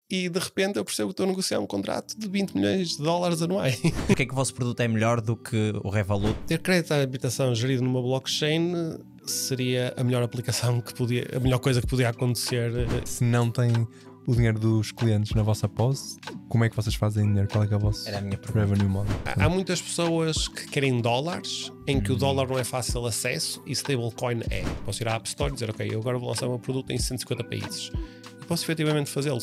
e de repente eu percebo que estou a negociar um contrato de 20 milhões de dólares anuais. Porque é que o vosso produto é melhor do que o Revolut? Ter crédito à habitação gerido numa blockchain seria a melhor aplicação a melhor coisa que podia acontecer. Se não tem o dinheiro dos clientes na vossa pose, como é que vocês fazem dinheiro? Qual é que é o vosso Era a minha pergunta. revenue model? Há muitas pessoas que querem dólares, em que o dólar não é fácil acesso e stablecoin é. Posso ir à App Store e dizer, ok, eu agora vou lançar o meu produto em 150 países. E posso efetivamente fazê-lo.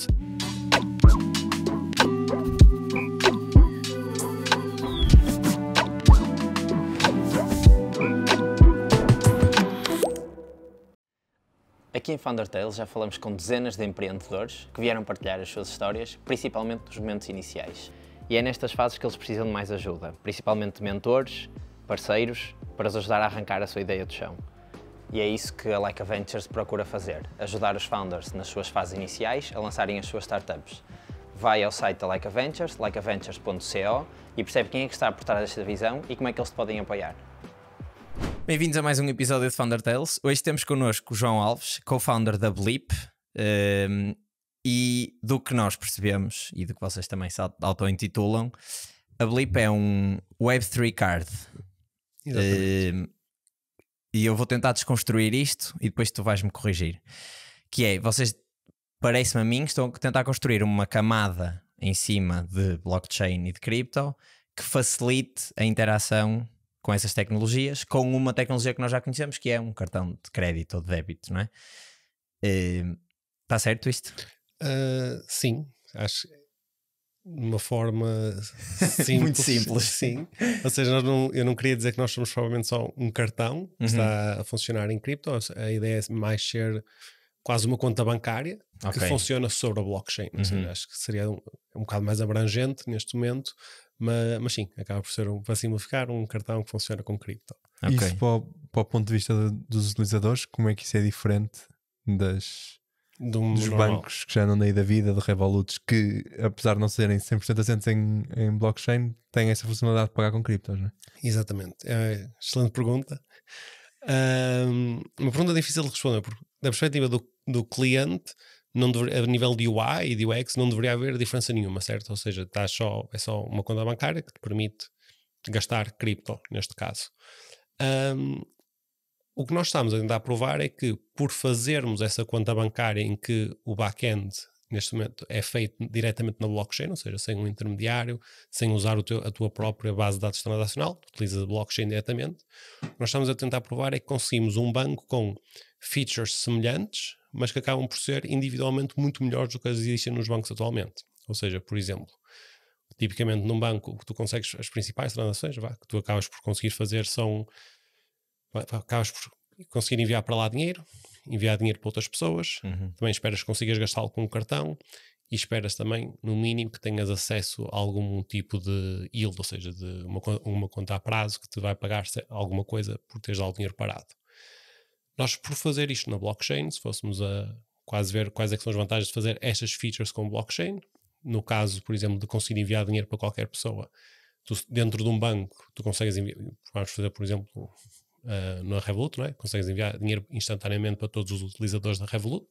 Aqui em Founder Tales já falamos com dezenas de empreendedores que vieram partilhar as suas histórias, principalmente nos momentos iniciais. E é nestas fases que eles precisam de mais ajuda, principalmente de mentores, parceiros, para os ajudar a arrancar a sua ideia do chão. E é isso que a Laika Ventures procura fazer, ajudar os founders nas suas fases iniciais a lançarem as suas startups. Vai ao site da Laika Ventures, laikaventures.co, e percebe quem é que está por trás desta visão e como é que eles te podem apoiar. Bem-vindos a mais um episódio de Founder Tales. Hoje temos connosco o João Alves, co-founder da Blip, e do que nós percebemos e do que vocês também se auto-intitulam, a Blip é um Web3 card. E eu vou tentar desconstruir isto e depois tu vais-me corrigir. Que é, vocês, parece-me a mim, estão a tentar construir uma camada em cima de blockchain e de cripto que facilite a interação com essas tecnologias, com uma tecnologia que nós já conhecemos, que é um cartão de crédito ou de débito, não é? Está certo isto? Sim, acho de uma forma simples. Muito simples. Sim. Ou seja, eu não queria dizer que nós somos provavelmente só um cartão que está a funcionar em cripto. A ideia é mais ser quase uma conta bancária que funciona sobre a blockchain. Ou seja, acho que seria um bocado mais abrangente neste momento, mas sim, acaba por ser, para simplificar, um cartão que funciona com cripto. Isso para o ponto de vista dos utilizadores, como é que isso é diferente dos bancos que já andam daí da vida, de Revoluts, que apesar de não serem 100% assentes em blockchain, têm essa funcionalidade de pagar com criptos, não é? Exatamente. Excelente pergunta. Uma pergunta difícil de responder, porque da perspectiva do cliente, a nível de UI e de UX, não deveria haver diferença nenhuma, certo? Ou seja, é só uma conta bancária que te permite gastar cripto, neste caso. O que nós estamos a tentar provar é que, por fazermos essa conta bancária em que o back-end, neste momento, é feito diretamente na blockchain, ou seja, sem um intermediário, sem usar a tua própria base de dados transacional, utilizas a blockchain diretamente, o que nós estamos a tentar provar é que conseguimos um banco com features semelhantes, mas que acabam por ser individualmente muito melhores do que existem nos bancos atualmente. Ou seja, por exemplo, tipicamente num banco, o que tu consegues, as principais transações que tu acabas por conseguir fazer acabas por conseguir enviar para lá dinheiro, enviar dinheiro para outras pessoas, também esperas que consigas gastá-lo com um cartão e esperas também, no mínimo, que tenhas acesso a algum tipo de yield, ou seja, de uma conta a prazo que te vai pagar alguma coisa por teres lá o dinheiro parado. Nós, por fazer isto na blockchain, se fôssemos a quase ver quais é que são as vantagens de fazer estas features com blockchain, no caso, por exemplo, de conseguir enviar dinheiro para qualquer pessoa, dentro de um banco, tu consegues enviar, vamos fazer, por exemplo, na Revolut, não é? Consegues enviar dinheiro instantaneamente para todos os utilizadores da Revolut,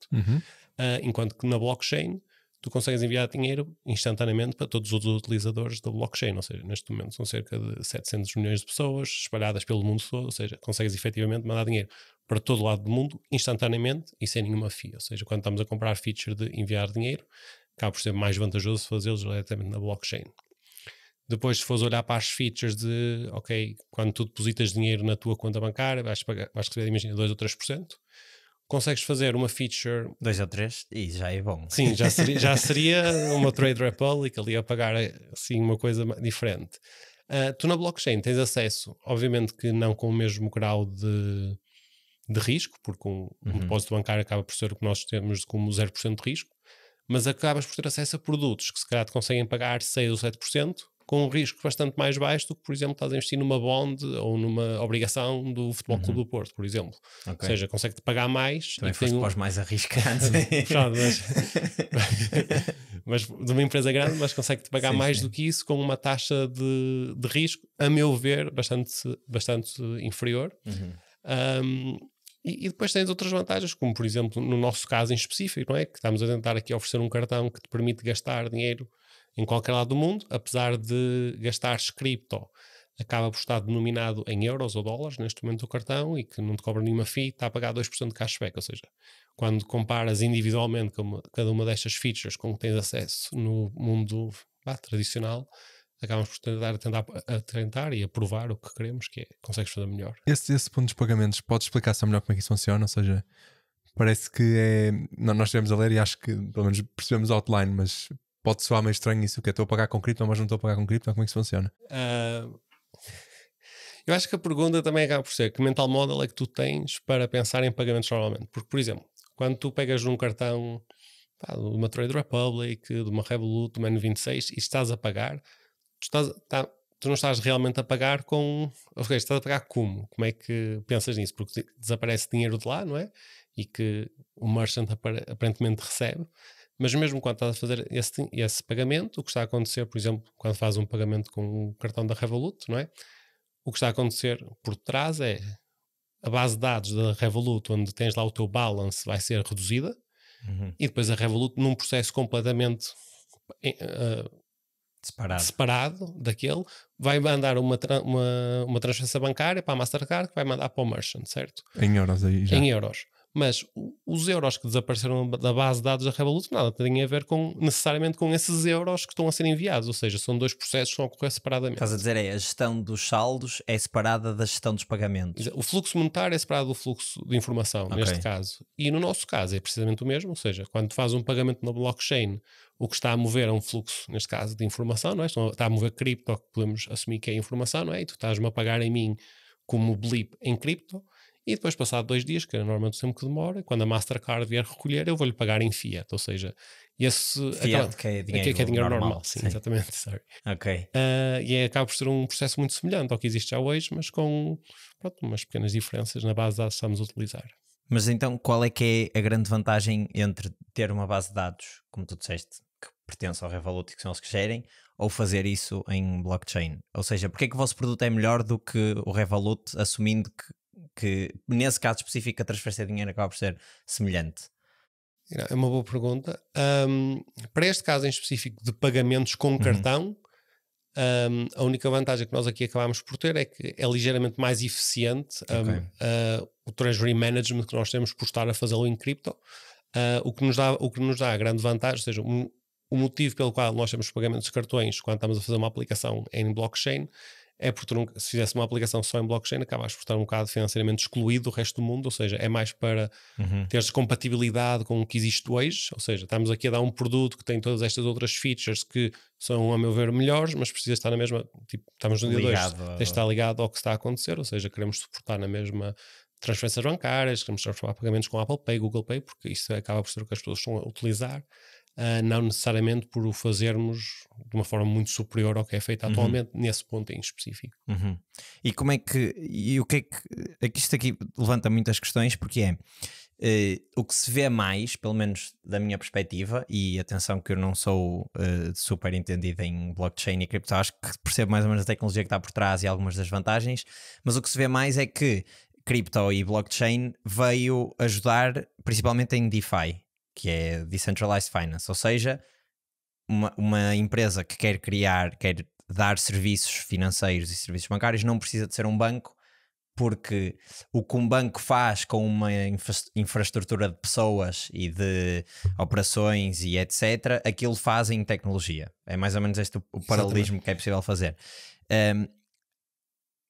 enquanto que na blockchain tu consegues enviar dinheiro instantaneamente para todos os utilizadores da blockchain, ou seja, neste momento são cerca de 700 milhões de pessoas espalhadas pelo mundo todo, ou seja, consegues efetivamente mandar dinheiro para todo o lado do mundo instantaneamente e sem nenhuma FII, ou seja, quando estamos a comprar feature de enviar dinheiro, acaba por ser mais vantajoso fazê-los diretamente na blockchain. Depois, se fores olhar para as features de, ok, quando tu depositas dinheiro na tua conta bancária, vais receber, imagina, 2 ou 3%, consegues fazer uma feature... 2 ou 3, e já é bom. Sim, já seria uma Trade Republic ali a pagar assim uma coisa diferente. Tu na blockchain tens acesso, obviamente que não com o mesmo grau de risco, porque um depósito bancário acaba por ser o que nós temos como 0% de risco, mas acabas por ter acesso a produtos que se calhar te conseguem pagar 6 ou 7%, com um risco bastante mais baixo do que, por exemplo, estás a investir numa bond ou numa obrigação do Futebol Clube do Porto, por exemplo. Ou seja, consegue-te pagar mais. Também foste para os mais arriscados. mas de uma empresa grande, mas consegue-te pagar mais do que isso, com uma taxa de risco, a meu ver, bastante inferior. E depois tens outras vantagens, como por exemplo, no nosso caso em específico, não é? Que estamos a tentar aqui oferecer um cartão que te permite gastar dinheiro em qualquer lado do mundo, apesar de gastares cripto, acaba por estar denominado em euros ou dólares neste momento o cartão e que não te cobra nenhuma fee, está a pagar 2% de cashback, ou seja, quando comparas individualmente cada uma destas features com que tens acesso no mundo tradicional, acabamos por tentar e aprovar o que queremos, que é consegues fazer melhor. Esse ponto dos pagamentos, podes explicar só melhor como é que isso funciona? Ou seja, parece que é... nós estivemos a ler e acho que pelo menos percebemos o outline, mas pode soar meio estranho isso, que é estou a pagar com cripto, mas não estou a pagar com cripto, como é que isso funciona? Eu acho que a pergunta também acaba por ser que mental model é que tu tens para pensar em pagamentos normalmente. Porque, por exemplo, quando tu pegas num cartão de uma Trade Republic, de uma Revolut, de uma N26 e estás a pagar, tu não estás realmente a pagar com... Ok, estás a pagar como? Como é que pensas nisso? Porque desaparece dinheiro de lá, não é? E que o merchant aparentemente recebe. Mas mesmo quando estás a fazer esse pagamento, o que está a acontecer, por exemplo, quando fazes um pagamento com o cartão da Revolut, não é? O que está a acontecer por trás é a base de dados da Revolut, onde tens lá o teu balance, vai ser reduzida, e depois a Revolut, num processo completamente separado daquele, vai mandar uma transferência bancária para a Mastercard, que vai mandar para o merchant, certo? Em euros aí já. Em euros. Mas os euros que desapareceram da base de dados da Revolut nada tem a ver necessariamente com esses euros que estão a ser enviados, ou seja, são dois processos que estão a ocorrer separadamente. Estás a dizer, a gestão dos saldos é separada da gestão dos pagamentos. O fluxo monetário é separado do fluxo de informação, neste caso. E no nosso caso é precisamente o mesmo, ou seja, quando tu fazes um pagamento na blockchain, o que está a mover é um fluxo, neste caso, de informação, não é? Está a mover cripto, que podemos assumir que é informação, não é? E tu estás-me a pagar em mim como blip em cripto, e depois, passado 2 dias, que é normalmente o tempo que demora, quando a Mastercard vier recolher, eu vou-lhe pagar em fiat, ou seja, fiat, que é dinheiro normal. Sim, exatamente, sorry. Ok. E acaba por ser um processo muito semelhante ao que existe já hoje, mas com umas pequenas diferenças na base de dados que estamos a utilizar. Mas então, qual é que é a grande vantagem entre ter uma base de dados, como tu disseste, que pertence ao Revolut e que são eles que gerem, ou fazer isso em blockchain? Ou seja, porque é que o vosso produto é melhor do que o Revolut, assumindo que nesse caso específico a transferência de dinheiro acaba por ser semelhante? É uma boa pergunta. Para este caso em específico de pagamentos com cartão, a única vantagem que nós aqui acabamos por ter é que é ligeiramente mais eficiente o treasury management que nós temos por estar a fazê-lo em cripto, o que nos dá a grande vantagem, ou seja, o motivo pelo qual nós temos pagamentos de cartões quando estamos a fazer uma aplicação em blockchain é porque se fizesse uma aplicação só em blockchain acabas por estar um bocado financeiramente excluído do resto do mundo, ou seja, é mais para teres compatibilidade com o que existe hoje, ou seja, estamos aqui a dar um produto que tem todas estas outras features que são, a meu ver, melhores, mas precisa estar na mesma, tipo, estamos no dia 2, tem de estar ligado ao que está a acontecer, ou seja, queremos suportar na mesma transferências bancárias, queremos transformar pagamentos com Apple Pay, Google Pay, porque isso acaba por ser o que as pessoas estão a utilizar. Não necessariamente por o fazermos de uma forma muito superior ao que é feito atualmente, nesse ponto em específico. E como é que, e o que é que isto aqui levanta muitas questões, porque o que se vê mais, pelo menos da minha perspectiva, e atenção que eu não sou super entendido em blockchain e cripto, acho que percebo mais ou menos a tecnologia que está por trás e algumas das vantagens, mas o que se vê mais é que cripto e blockchain veio ajudar principalmente em DeFi, que é Decentralized Finance, ou seja, uma empresa que quer dar serviços financeiros e serviços bancários não precisa de ser um banco, porque o que um banco faz com uma infraestrutura de pessoas e de operações e etc, aquilo faz em tecnologia. É mais ou menos este o paralelismo que é possível fazer.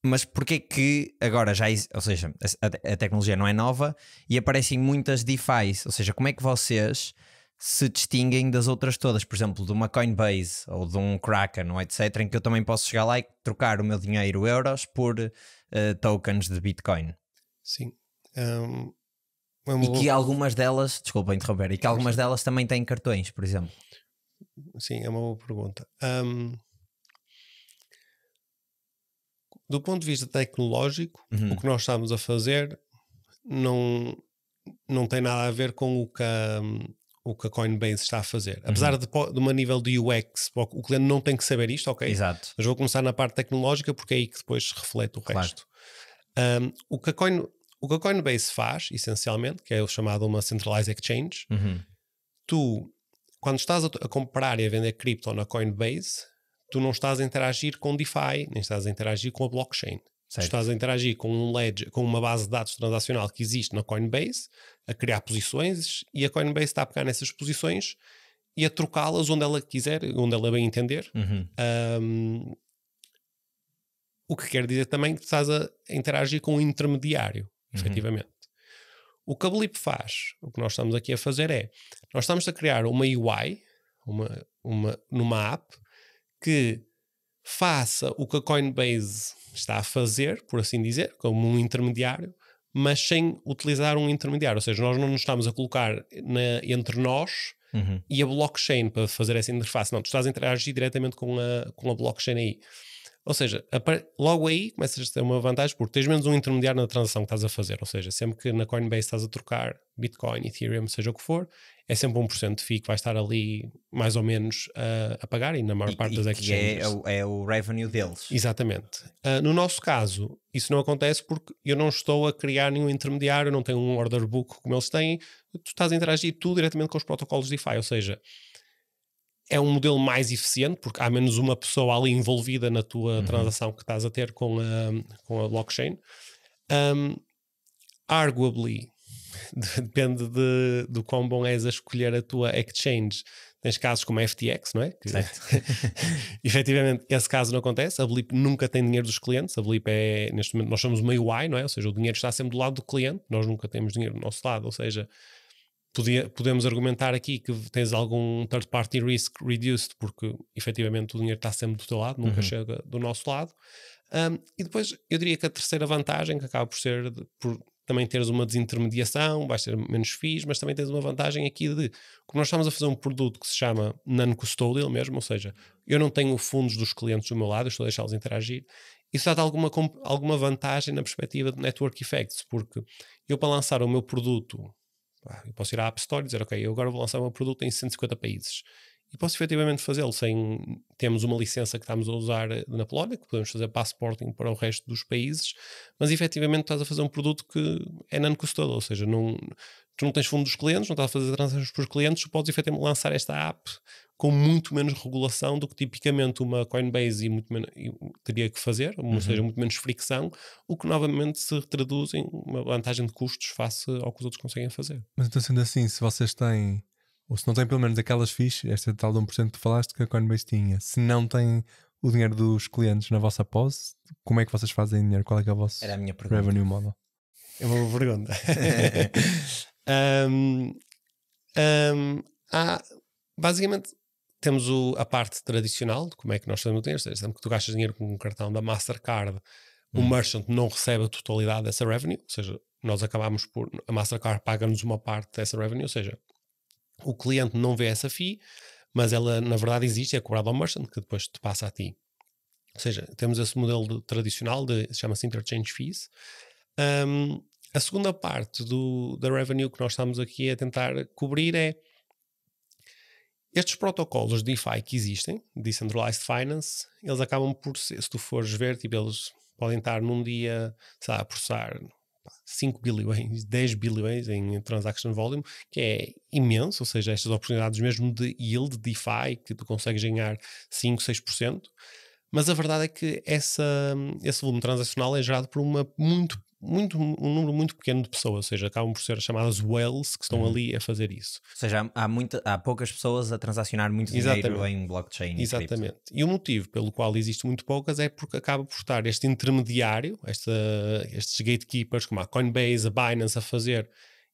Mas porquê que agora ou seja, a tecnologia não é nova e aparecem muitas DeFis, ou seja, como é que vocês se distinguem das outras todas, por exemplo, de uma Coinbase ou de um Kraken ou etc, em que eu também posso chegar lá e trocar o meu dinheiro euros por tokens de Bitcoin? Sim. E que algumas delas, desculpa interromper, e que algumas delas também têm cartões, por exemplo. Sim, é uma boa pergunta. Do ponto de vista tecnológico, o que nós estamos a fazer não tem nada a ver com o que a Coinbase está a fazer. Apesar de uma nível de UX, o cliente não tem que saber isto, ok? Exato. Mas vou começar na parte tecnológica porque é aí que depois se reflete o resto. O O que a Coinbase faz, essencialmente, que é o chamado uma Centralized Exchange, tu, quando estás a comprar e a vender cripto na Coinbase, tu não estás a interagir com DeFi, nem estás a interagir com a blockchain. Tu estás a interagir com um ledger, com uma base de dados transacional que existe na Coinbase, a criar posições, e a Coinbase está a pegar nessas posições e a trocá-las onde ela quiser, onde ela bem entender. O que quer dizer também que estás a interagir com um intermediário, efetivamente. O que a Blip faz, o que nós estamos aqui a fazer é, nós estamos a criar uma UI, numa app, que faça o que a Coinbase está a fazer, por assim dizer, como um intermediário, mas sem utilizar um intermediário. Ou seja, nós não nos estamos a colocar entre nós e a blockchain para fazer essa interface. Não, tu estás a interagir diretamente com a blockchain aí. Ou seja, logo aí começas a ter uma vantagem porque tens menos um intermediário na transação que estás a fazer. Ou seja, sempre que na Coinbase estás a trocar Bitcoin, Ethereum, seja o que for, é sempre 1% de FII que vai estar ali mais ou menos a pagar, e na maior parte das exchanges. É o revenue deles. Exatamente. No nosso caso, isso não acontece porque eu não estou a criar nenhum intermediário, não tenho um order book como eles têm. Tu estás a interagir tudo diretamente com os protocolos DeFi, ou seja, é um modelo mais eficiente porque há menos uma pessoa ali envolvida na tua transação que estás a ter com a blockchain. Arguably, depende do quão bom és a escolher a tua exchange. Tens casos como a FTX, não é? Que, efetivamente, esse caso não acontece. A Blip nunca tem dinheiro dos clientes. A Blip é, neste momento, nós somos uma UI, não é? Ou seja, o dinheiro está sempre do lado do cliente. Nós nunca temos dinheiro do nosso lado. Ou seja, podemos argumentar aqui que tens algum third party risk reduced, porque efetivamente o dinheiro está sempre do teu lado, nunca chega do nosso lado. E depois eu diria que a terceira vantagem, que acaba por ser por também teres uma desintermediação, vais ter menos FIIs, mas também tens uma vantagem aqui de, como nós estamos a fazer um produto que se chama non-custodial mesmo, ou seja, eu não tenho fundos dos clientes do meu lado, eu estou a deixá-los interagir. Isso dá alguma vantagem na perspectiva de network effects, porque eu, para lançar o meu produto, eu posso ir à App Store e dizer, ok, eu agora vou lançar o meu produto em 150 países. E posso efetivamente fazê-lo sem... Temos uma licença que estamos a usar na Polónia, que podemos fazer passporting para o resto dos países, mas efetivamente estás a fazer um produto que é non-custodial, ou seja, tu não tens fundo dos clientes, não estás a fazer transações para os clientes, tu podes efetivamente lançar esta app com muito menos regulação do que tipicamente uma Coinbase teria que fazer, ou seja, muito menos fricção, o que novamente se traduz em uma vantagem de custos face ao que os outros conseguem fazer. Mas então, sendo assim, se vocês têm, ou se não têm pelo menos aquelas FIIs, esta tal de 1% que tu falaste que a Coinbase tinha, se não têm o dinheiro dos clientes na vossa pós, como é que vocês fazem dinheiro? Qual é que é o vosso Era a minha pergunta. revenue model? É uma boa pergunta. Basicamente temos a parte tradicional de como é que nós fazemos o dinheiro. Sempre que tu gastas dinheiro com um cartão da Mastercard, o merchant não recebe a totalidade dessa revenue, ou seja, nós acabamos por, a Mastercard paga-nos uma parte dessa revenue, ou seja, o cliente não vê essa fee, mas ela na verdade existe, é cobrada ao merchant que depois te passa a ti. Ou seja, temos esse modelo tradicional, chama-se interchange fees. A segunda parte da revenue que nós estamos aqui a tentar cobrir é estes protocolos DeFi que existem, Decentralized Finance, eles acabam por ser, se tu fores ver, tipo, eles podem estar num dia, sei lá, a processar 5 bilhões, 10 bilhões em transaction volume, que é imenso, ou seja, estas oportunidades mesmo de yield, DeFi, que tu consegues ganhar 5, 6%, mas a verdade é que esse volume transacional é gerado por um número muito pequeno de pessoas, ou seja, acabam por ser as chamadas whales que estão ali a fazer isso. Ou seja, há poucas pessoas a transacionar muito dinheiro em blockchain. Exatamente. E o motivo pelo qual existe muito poucas é porque acaba por estar este intermediário, estes gatekeepers como a Coinbase, a Binance, a fazer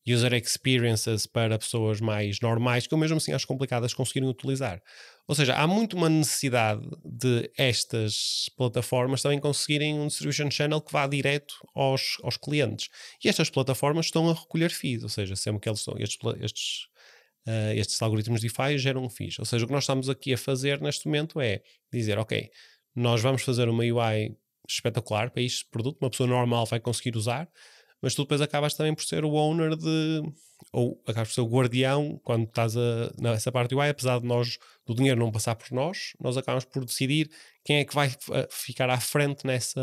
user experiences para pessoas mais normais, que eu mesmo assim acho complicadas conseguirem utilizar. Ou seja, há muito uma necessidade de estas plataformas também conseguirem um distribution channel que vá direto aos clientes. E estas plataformas estão a recolher fees, ou seja, sempre que eles estão, estes algoritmos DeFi geram fees. Ou seja, o que nós estamos aqui a fazer neste momento é dizer, ok, nós vamos fazer uma UI espetacular para este produto, uma pessoa normal vai conseguir usar, mas tu depois acabas também por ser o owner de ou acabas por ser o guardião quando estás nessa parte UI, apesar de do dinheiro não passar por nós acabamos por decidir quem é que vai ficar à frente nessa...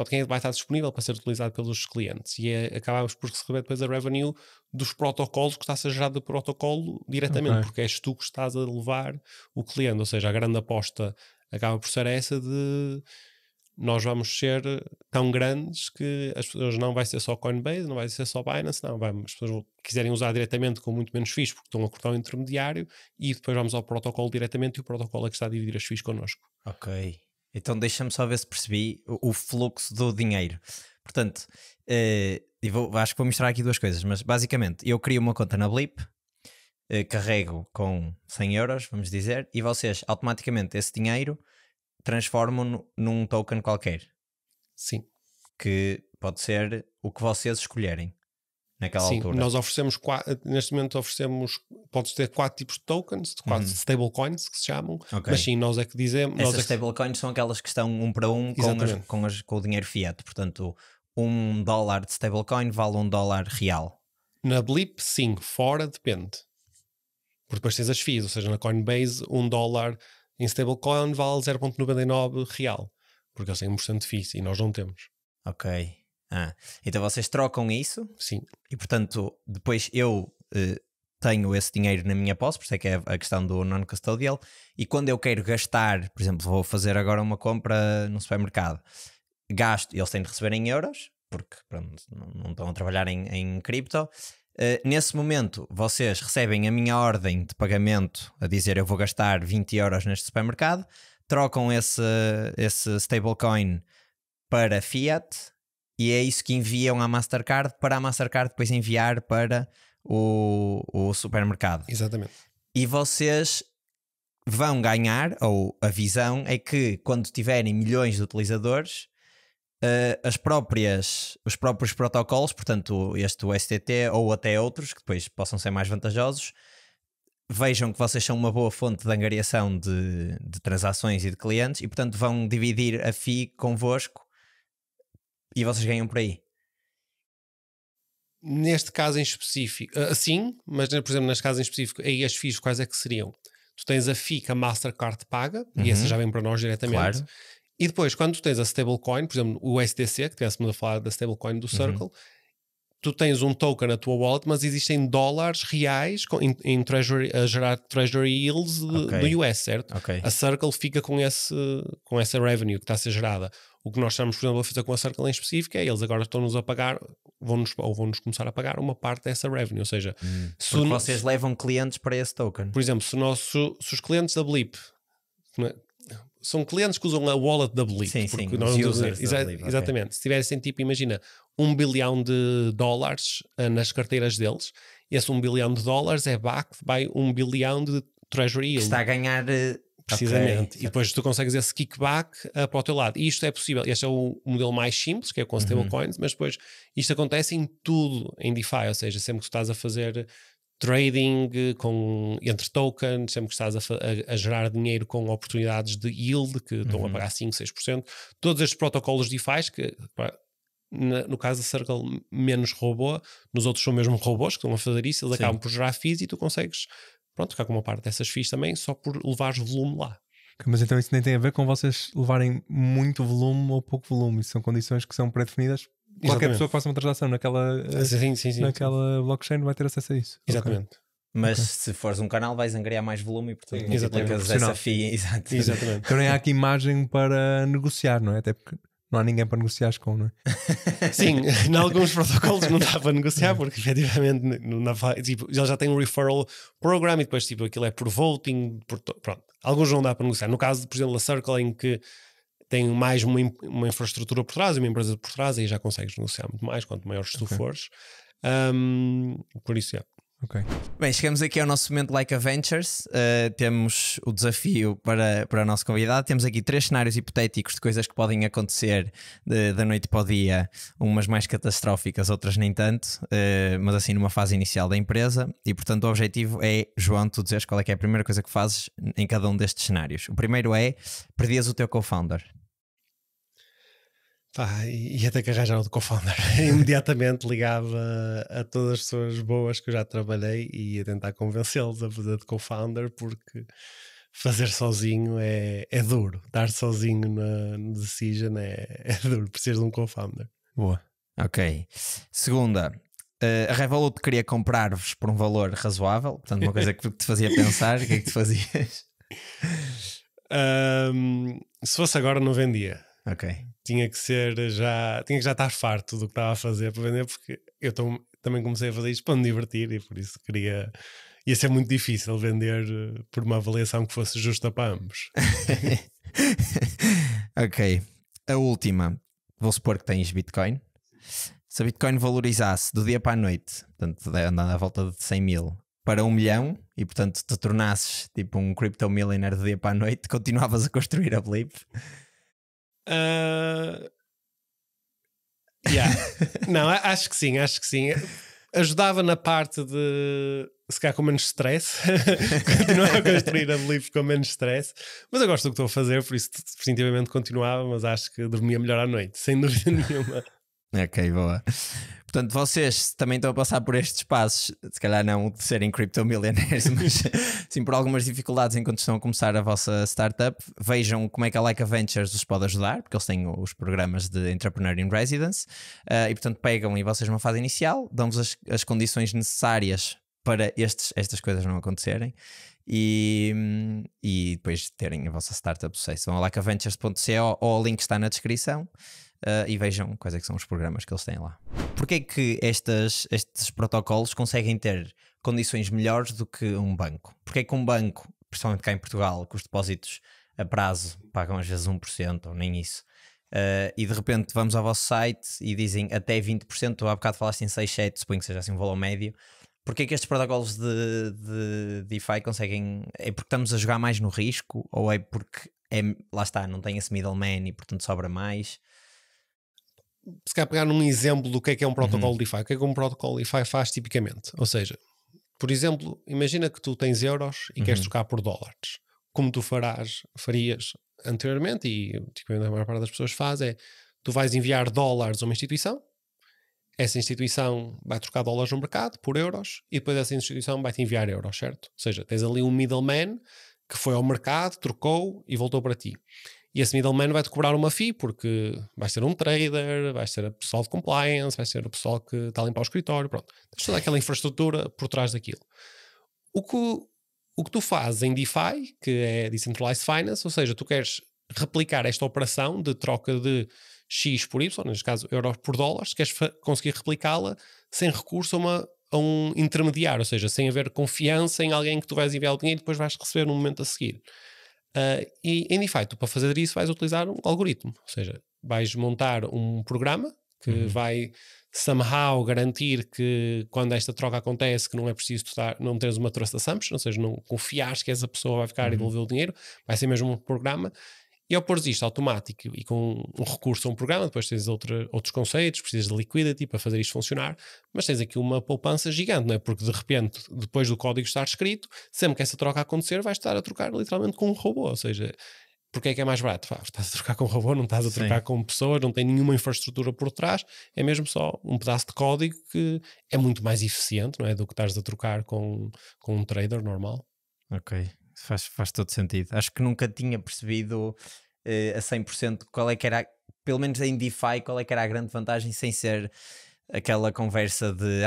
quem é que vai estar disponível para ser utilizado pelos clientes. E acabamos por receber depois a revenue dos protocolos que está a ser gerado do protocolo diretamente, porque és tu que estás a levar o cliente. Ou seja, a grande aposta acaba por ser essa de... nós vamos ser tão grandes que as pessoas não vai ser só Coinbase, não vai ser só Binance, não, as pessoas quiserem usar diretamente com muito menos fees porque estão a cortar o intermediário e depois vamos ao protocolo diretamente e o protocolo é que está a dividir as fees connosco. Ok, então deixa-me só ver se percebi o fluxo do dinheiro. Portanto, acho que vou mostrar aqui duas coisas, mas basicamente eu crio uma conta na Blip, carrego com 100 euros, vamos dizer, e vocês automaticamente esse dinheiro transformam num token qualquer. Sim. Que pode ser o que vocês escolherem naquela altura. Nós oferecemos, neste momento podes ter 4 tipos de tokens, 4 stablecoins que se chamam, mas sim, nós é que dizemos... Essas stablecoins são aquelas que estão 1 para 1 com o dinheiro fiat, portanto $1 de stablecoin vale $1 real. Na Blip, sim, fora depende. Porque depois tens as fees, ou seja, na Coinbase $1 em stablecoin vale 0,99 real, porque eles têm 1% de fees e nós não temos. Ok. Então vocês trocam isso? Sim. E portanto, depois eu tenho esse dinheiro na minha posse, por isso é que é a questão do non-custodial, e quando eu quero gastar, por exemplo, vou fazer agora uma compra no supermercado, gasto, eles têm de receber em euros, porque pronto, não estão a trabalhar em cripto. Nesse momento vocês recebem a minha ordem de pagamento a dizer eu vou gastar 20 euros neste supermercado, trocam esse stablecoin para fiat e é isso que enviam à Mastercard para a Mastercard depois enviar para o supermercado. Exatamente. E vocês vão ganhar, ou a visão é que quando tiverem milhões de utilizadores, os próprios protocolos, portanto este USDT ou até outros que depois possam ser mais vantajosos, vejam que vocês são uma boa fonte de angariação de transações e de clientes e portanto vão dividir a fee convosco e vocês ganham por aí. Neste caso em específico, sim, mas por exemplo neste caso em específico, aí as fees quais é que seriam? Tu tens a fee que a Mastercard paga e essa já vem para nós diretamente. Claro. E depois, quando tu tens a stablecoin, por exemplo, o USDC, que estivéssemos a falar da stablecoin do Circle, tu tens um token na tua wallet, mas existem dólares reais em treasury, a gerar treasury yields do US, certo? Okay. A Circle fica com essa revenue que está a ser gerada. O que nós estamos, por exemplo, a fazer com a Circle em específico é eles agora estão-nos a pagar, vão-nos começar a pagar uma parte dessa revenue. Ou seja, porque vocês levam clientes para esse token. Por exemplo, se os clientes da Blip... São clientes que usam a wallet da Blip. Sim, porque sim, nós Blip, exatamente. Se tivessem tipo, imagina, $1 bilhão nas carteiras deles, esse $1 bilhão é backed by $1 bilhão de treasury yield. Está a ganhar... Precisamente. E depois tu consegues esse kickback para o teu lado. E isto é possível. Este é o modelo mais simples, que é com stablecoins, mas depois isto acontece em tudo em DeFi. Ou seja, sempre que tu estás a fazer... trading entre tokens, sempre que estás a gerar dinheiro com oportunidades de yield que estão a pagar 5, 6%. Todos estes protocolos DeFi que, no caso da Circle, menos robô, nos outros são mesmo robôs que estão a fazer isso, eles acabam por gerar fees e tu consegues ficar com uma parte dessas fees também só por levares volume lá. Mas então isso nem tem a ver com vocês levarem muito volume ou pouco volume, isso são condições que são pré-definidas. Qualquer pessoa que faça uma transação naquela blockchain vai ter acesso a isso. Exatamente. Okay. Mas se fores um canal vais angariar mais volume e portanto multiplicas essa fee. Exatamente. Então nem há aqui margem para negociar, não é? Até porque não há ninguém para negociar com, não é? Sim, em alguns protocolos não dá para negociar porque efetivamente ele já tem um referral program e depois aquilo é por voting, pronto. Alguns não dá para negociar. No caso, por exemplo, a Circle, em que tem mais uma infraestrutura por trás, uma empresa por trás, aí já consegues negociar muito mais, quanto maiores tu fores. Por isso, Okay. Bem, chegamos aqui ao nosso momento Like a Ventures. Temos o desafio para o nosso convidado. Temos aqui 3 cenários hipotéticos de coisas que podem acontecer da noite para o dia, umas mais catastróficas, outras nem tanto, mas assim numa fase inicial da empresa. E portanto o objetivo é, João, tu dizes qual é que é a primeira coisa que fazes em cada um destes cenários. O primeiro é, perdias o teu co-founder. Ia ter que arranjar outro co-founder. Imediatamente ligava a todas as pessoas boas que eu já trabalhei e ia tentar convencê-los a fazer de co-founder, porque fazer sozinho é duro. Estar sozinho no Decision é duro. Precisas de um co-founder. Boa. Ok. Segunda, a Revolut queria comprar-vos por um valor razoável, portanto, uma coisa que te fazia pensar. O que é que tu fazias? Se fosse agora, não vendia. Ok. Tinha que já estar farto do que estava a fazer para vender, porque eu também comecei a fazer isto para me divertir e por isso ia ser muito difícil vender por uma avaliação que fosse justa para ambos. Ok. A última, vou supor que tens Bitcoin. Se a Bitcoin valorizasse do dia para a noite, portanto, andando à volta de 100 mil para 1 milhão e, portanto, te tornasses tipo um crypto millionaire do dia para a noite, continuavas a construir a Blip? Não, acho que sim. Ajudava na parte de se calhar com menos stress, continuar a construir a Blip com menos stress, mas eu gosto do que estou a fazer, por isso definitivamente continuava, mas acho que dormia melhor à noite, sem dúvida nenhuma. Ok, boa. Portanto, vocês também estão a passar por estes passos, se calhar não de serem crypto millionaires, mas sim por algumas dificuldades enquanto estão a começar a vossa startup. Vejam como é que a Laika Ventures os pode ajudar, porque eles têm os programas de Entrepreneur in Residence, e portanto pegam em vocês uma fase inicial, dão-vos as condições necessárias para estas coisas não acontecerem e depois terem a vossa startup sucesso. Vão a laikaventures.co ou o link está na descrição. E vejam quais é que são os programas que eles têm lá. Porquê é que estes protocolos conseguem ter condições melhores do que um banco? Porquê é que um banco, principalmente cá em Portugal, com os depósitos a prazo pagam às vezes 1% ou nem isso, e de repente vamos ao vosso site e dizem até 20%, tu há bocado falaste em 6, 7, suponho que seja assim um valor médio. Porquê é que estes protocolos de DeFi conseguem... É porque estamos a jogar mais no risco ou é porque lá está, não tem esse middleman e portanto sobra mais? Se calhar pegar num exemplo do que é um protocolo DeFi, o que é que um protocolo DeFi faz tipicamente? Ou seja, por exemplo, imagina que tu tens euros e queres trocar por dólares. Como tu farias anteriormente, e tipicamente a maior parte das pessoas faz, é tu vais enviar dólares a uma instituição, essa instituição vai trocar dólares no mercado por euros e depois essa instituição vai-te enviar euros, certo? Ou seja, tens ali um middleman que foi ao mercado, trocou e voltou para ti. E esse middleman vai-te cobrar uma fee que vais ser um trader, vais ser a pessoal de compliance, vais ser o pessoal que está a limpar o escritório, pronto. Tens toda aquela infraestrutura por trás daquilo. O que tu fazes em DeFi, que é Decentralized Finance, ou seja, tu queres replicar esta operação de troca de X por Y, neste caso euros por dólares, queres conseguir replicá-la sem recurso a um intermediário, ou seja, sem haver confiança em alguém que tu vais enviar o dinheiro e depois vais receber no momento a seguir. E em DeFi, tu para fazer isso vais utilizar um algoritmo, ou seja, vais montar um programa que vai somehow garantir que quando esta troca acontece que não é preciso não teres uma trust assumption, ou seja, não confiares que essa pessoa vai ficar e devolver o dinheiro, vai ser mesmo um programa. E ao pôr isto automático e com um recurso a um programa, depois tens outros conceitos, precisas de liquidity para fazer isto funcionar, mas tens aqui uma poupança gigante, não é? Porque de repente, depois do código estar escrito, sempre que essa troca acontecer, vais estar a trocar literalmente com um robô, ou seja, porque é que é mais barato? Estás a trocar com um robô, não estás a trocar com pessoas, não tem nenhuma infraestrutura por trás, é mesmo só um pedaço de código que é muito mais eficiente, não é? Do que estás a trocar com um trader normal. Ok, faz todo sentido. Acho que nunca tinha percebido a 100% qual é que era, pelo menos em DeFi, qual é que era a grande vantagem sem ser aquela conversa de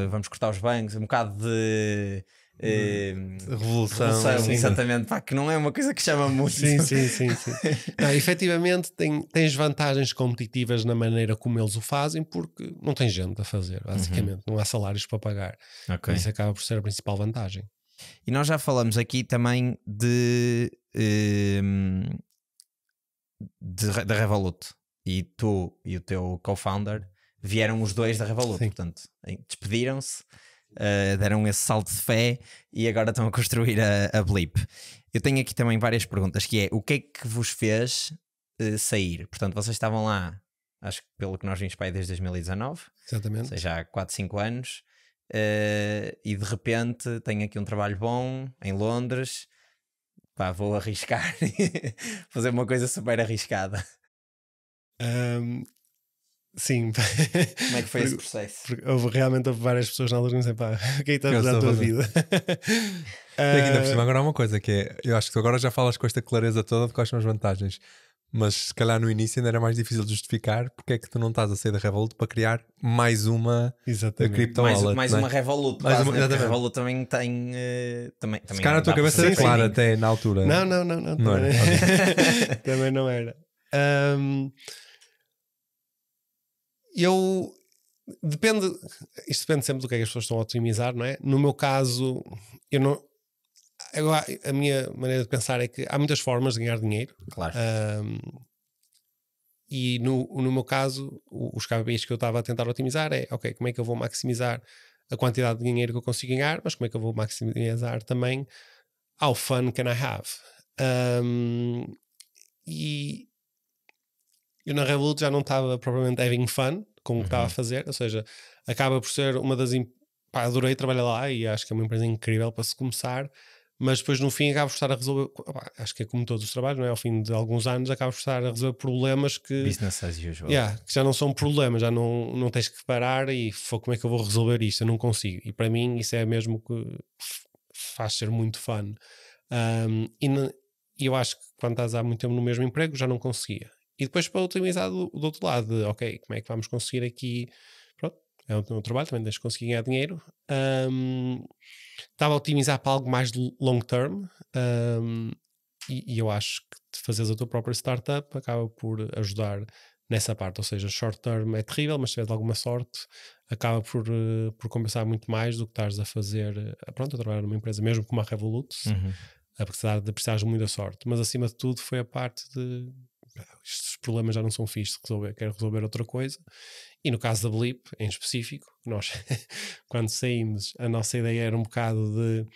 vamos cortar os bancos, um bocado de revolução exatamente, pá, que não é uma coisa que chama muito. Sim. Não, efetivamente tens vantagens competitivas na maneira como eles o fazem, porque não tem gente a fazer, basicamente, não há salários para pagar. Okay. Isso acaba por ser a principal vantagem. E nós já falamos aqui também da Revolut, e tu e o teu co-founder vieram os dois da Revolut. Sim. Portanto, despediram-se, deram esse salto de fé e agora estão a construir a Blip. Eu tenho aqui também várias perguntas, que é, o que é que vos fez sair? Portanto, vocês estavam lá, acho que pelo que nós vimos para aí desde 2019. Exatamente. Ou seja, há 4, 5 anos, e de repente tenho aqui um trabalho bom em Londres, vou arriscar fazer uma coisa super arriscada. Sim. Como é que foi esse processo? Realmente houve várias pessoas na altura que disseram, pá, o que é que está a fazer a tua vida? Ainda por cima, agora há uma coisa que é, eu acho que tu agora já falas com esta clareza toda de quais são as vantagens, mas se calhar no início ainda era mais difícil de justificar porque é que tu não estás a sair da Revolut para criar mais uma Crypto Wallet. Mais uma Revolut, quase, né? Porque a Revolut também tem... também se calhar na tua cabeça era claro até na altura. Não era. Também não era. Isto depende sempre do que é que as pessoas estão a otimizar, não é? No meu caso, a minha maneira de pensar é que há muitas formas de ganhar dinheiro. Claro. E no meu caso, os KPIs que eu estava a tentar otimizar é, ok, como é que eu vou maximizar a quantidade de dinheiro que eu consigo ganhar, mas como é que eu vou maximizar também how fun can I have? E eu na Revolut já não estava propriamente having fun com o que estava a fazer, ou seja, acaba por ser uma das... adorei trabalhar lá e acho que é uma empresa incrível para se começar, mas depois no fim acabas por estar a resolver, acho que é como todos os trabalhos, não é? Ao fim de alguns anos acabas por estar a resolver problemas que... Business as usual. Que já não são problemas, já não tens que parar e como é que eu vou resolver isto? Eu não consigo. E para mim isso é mesmo que faz ser muito fun. E eu acho que quando estás há muito tempo no mesmo emprego já não conseguia. E depois para otimizar do outro lado, de, ok, como é que vamos conseguir aqui... Pronto, é um trabalho, também deixa de conseguir ganhar dinheiro. Estava a otimizar para algo mais de long term, e eu acho que fazeres a tua própria startup acaba por ajudar nessa parte, ou seja, short term é terrível, mas se tiveres alguma sorte acaba por compensar muito mais do que estás a fazer, a trabalhar numa empresa mesmo como a Revolut, apesar de precisares de muita sorte, mas acima de tudo foi a parte de estes problemas já não são fixos de resolver, quero resolver outra coisa. E no caso da Blip, em específico, nós quando saímos, a nossa ideia era um bocado de...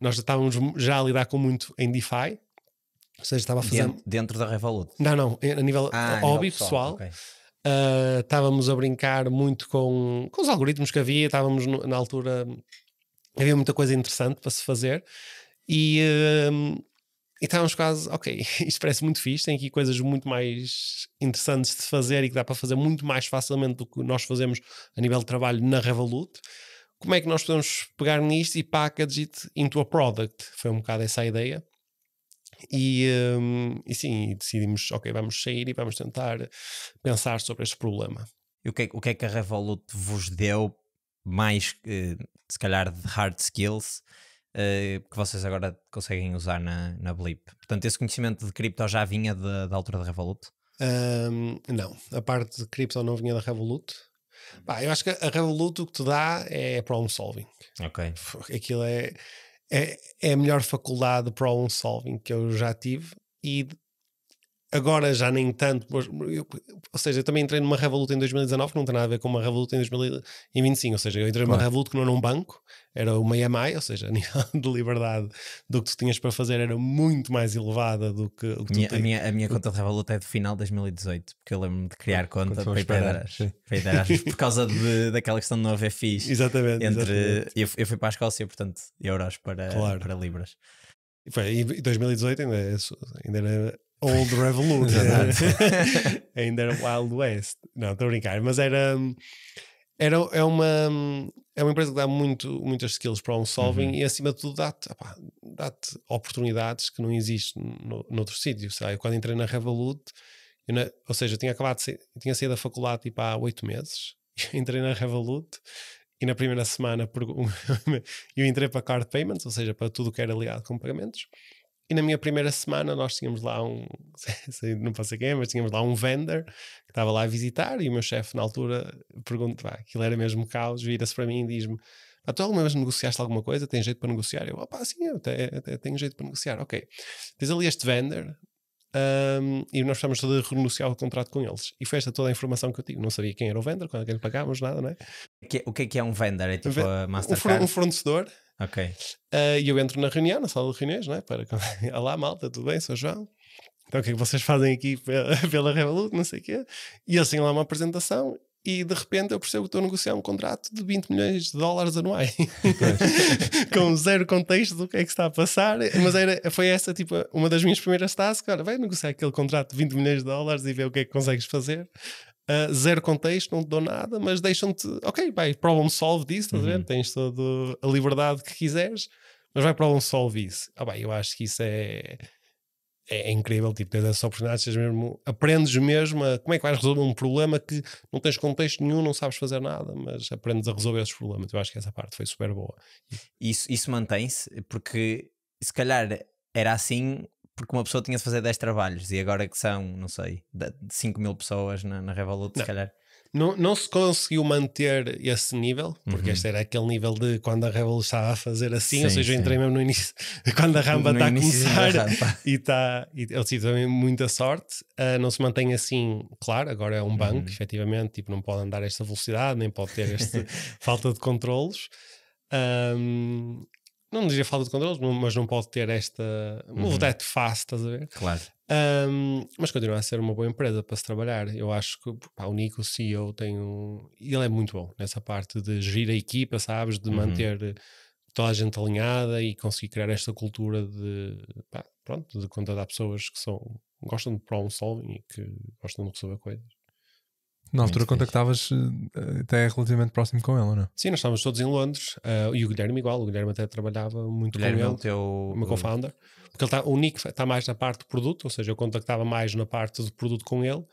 Nós estávamos já a lidar com muito em DeFi, ou seja, estava a fazer... Dentro da Revolut? Não, a nível hobby pessoal. Okay. Estávamos a brincar muito com os algoritmos que havia, estávamos na altura... Havia muita coisa interessante para se fazer e estávamos quase, ok, isto parece muito fixe, tem aqui coisas muito mais interessantes de fazer e que dá para fazer muito mais facilmente do que nós fazemos a nível de trabalho na Revolut. Como é que nós podemos pegar nisto e package it into a product? Foi um bocado essa a ideia. E sim, decidimos, ok, vamos sair e vamos tentar pensar sobre este problema. E o que é que a Revolut vos deu mais, se calhar, de hard skills que vocês agora conseguem usar na Blip? Portanto, esse conhecimento de cripto já vinha da altura da Revolut? Não, a parte de cripto não vinha da Revolut. Eu acho que a Revolut o que te dá é problem solving. Ok. Aquilo é a melhor faculdade de problem solving que eu já tive e agora já nem tanto, ou seja, eu também entrei numa Revolut em 2019 que não tem nada a ver com uma Revolut em 2025, ou seja, eu entrei numa Revolut que não era um banco, era uma EMI, ou seja, a nível de liberdade do que tu tinhas para fazer era muito mais elevada do que o que a minha conta de Revolut é de final de 2018, porque eu lembro-me de criar conta para ir por causa daquela questão de não haver FIIs. Exatamente. Eu fui para a Escócia, portanto, euros para libras. E 2018 ainda era Old Revolut, ainda era Wild West. Não, estou a brincar, mas é uma empresa que dá muitas skills problem solving e acima de tudo dá-te oportunidades que não existem noutro sítio. Eu quando entrei na Revolut, ou seja, tinha saído da faculdade tipo, há 8 meses, entrei na Revolut e na primeira semana eu entrei para card payments, ou seja, para tudo que era ligado com pagamentos. E na minha primeira semana nós tínhamos lá não posso ser quem é, mas tínhamos lá um vendor que estava lá a visitar e o meu chefe na altura pergunta, aquilo era mesmo caos, vira-se para mim e diz-me, tu alguma vez negociaste alguma coisa? Tens jeito para negociar? Eu, sim, eu até tenho jeito para negociar. Ok, tens ali este vendor e nós estamos todos a renegociar o contrato com eles. E foi esta toda a informação que eu tive. Não sabia quem era o vendor, quando é que lhe pagávamos, nada, não é? O que é um vendor? É tipo a Mastercard? Um fornecedor. Ok. E eu entro na reunião, na sala de reuniões, não é? Olá, malta, tudo bem? Sou João. Então o que é que vocês fazem aqui pela Revolut? Não sei o quê. E eles têm lá uma apresentação e de repente eu percebo que estou a negociar um contrato de 20 milhões de dólares anuais com zero contexto do que é que está a passar, mas foi essa tipo uma das minhas primeiras tasks. Olha, vai negociar aquele contrato de 20 milhões de dólares e ver o que é que consegues fazer. Zero contexto, não te dou nada, mas deixam-te, ok, vai, problem solve disso, estás a ver? Tens toda a liberdade que quiseres, mas vai problem solve isso. Eu acho que isso é incrível, tipo, tens essas oportunidades, mesmo, aprendes mesmo como é que vais resolver um problema que não tens contexto nenhum, não sabes fazer nada, mas aprendes a resolver esses problemas. Eu acho que essa parte foi super boa. Isso mantém-se, porque se calhar era assim porque uma pessoa tinha de fazer 10 trabalhos e agora que são, não sei, 5 mil pessoas na Revolut, se calhar. Não se conseguiu manter esse nível, porque este era aquele nível de quando a Revolut estava a fazer assim, ou seja, eu entrei mesmo no início, quando a rampa está a começar e eu tive também muita sorte. Não se mantém assim, claro, agora é um banco, efetivamente, tipo, não pode andar a esta velocidade, nem pode ter esta falta de controlos. Não diria falta de controles, mas não pode ter esta move that fast, estás a ver? Claro. Mas continua a ser uma boa empresa para se trabalhar. Eu acho que o Nico, o CEO, ele é muito bom nessa parte de gerir a equipa, sabes? De manter toda a gente alinhada e conseguir criar esta cultura de contratar pessoas que gostam de problem solving e que gostam de resolver coisas. Na altura contactavas até relativamente próximo com ela, não é? Sim, nós estávamos todos em Londres, e o Guilherme igual, o Guilherme até trabalhava muito Guilherme com ele, o meu co-founder, porque o Nick está mais na parte do produto, ou seja, eu contactava mais na parte do produto com ele.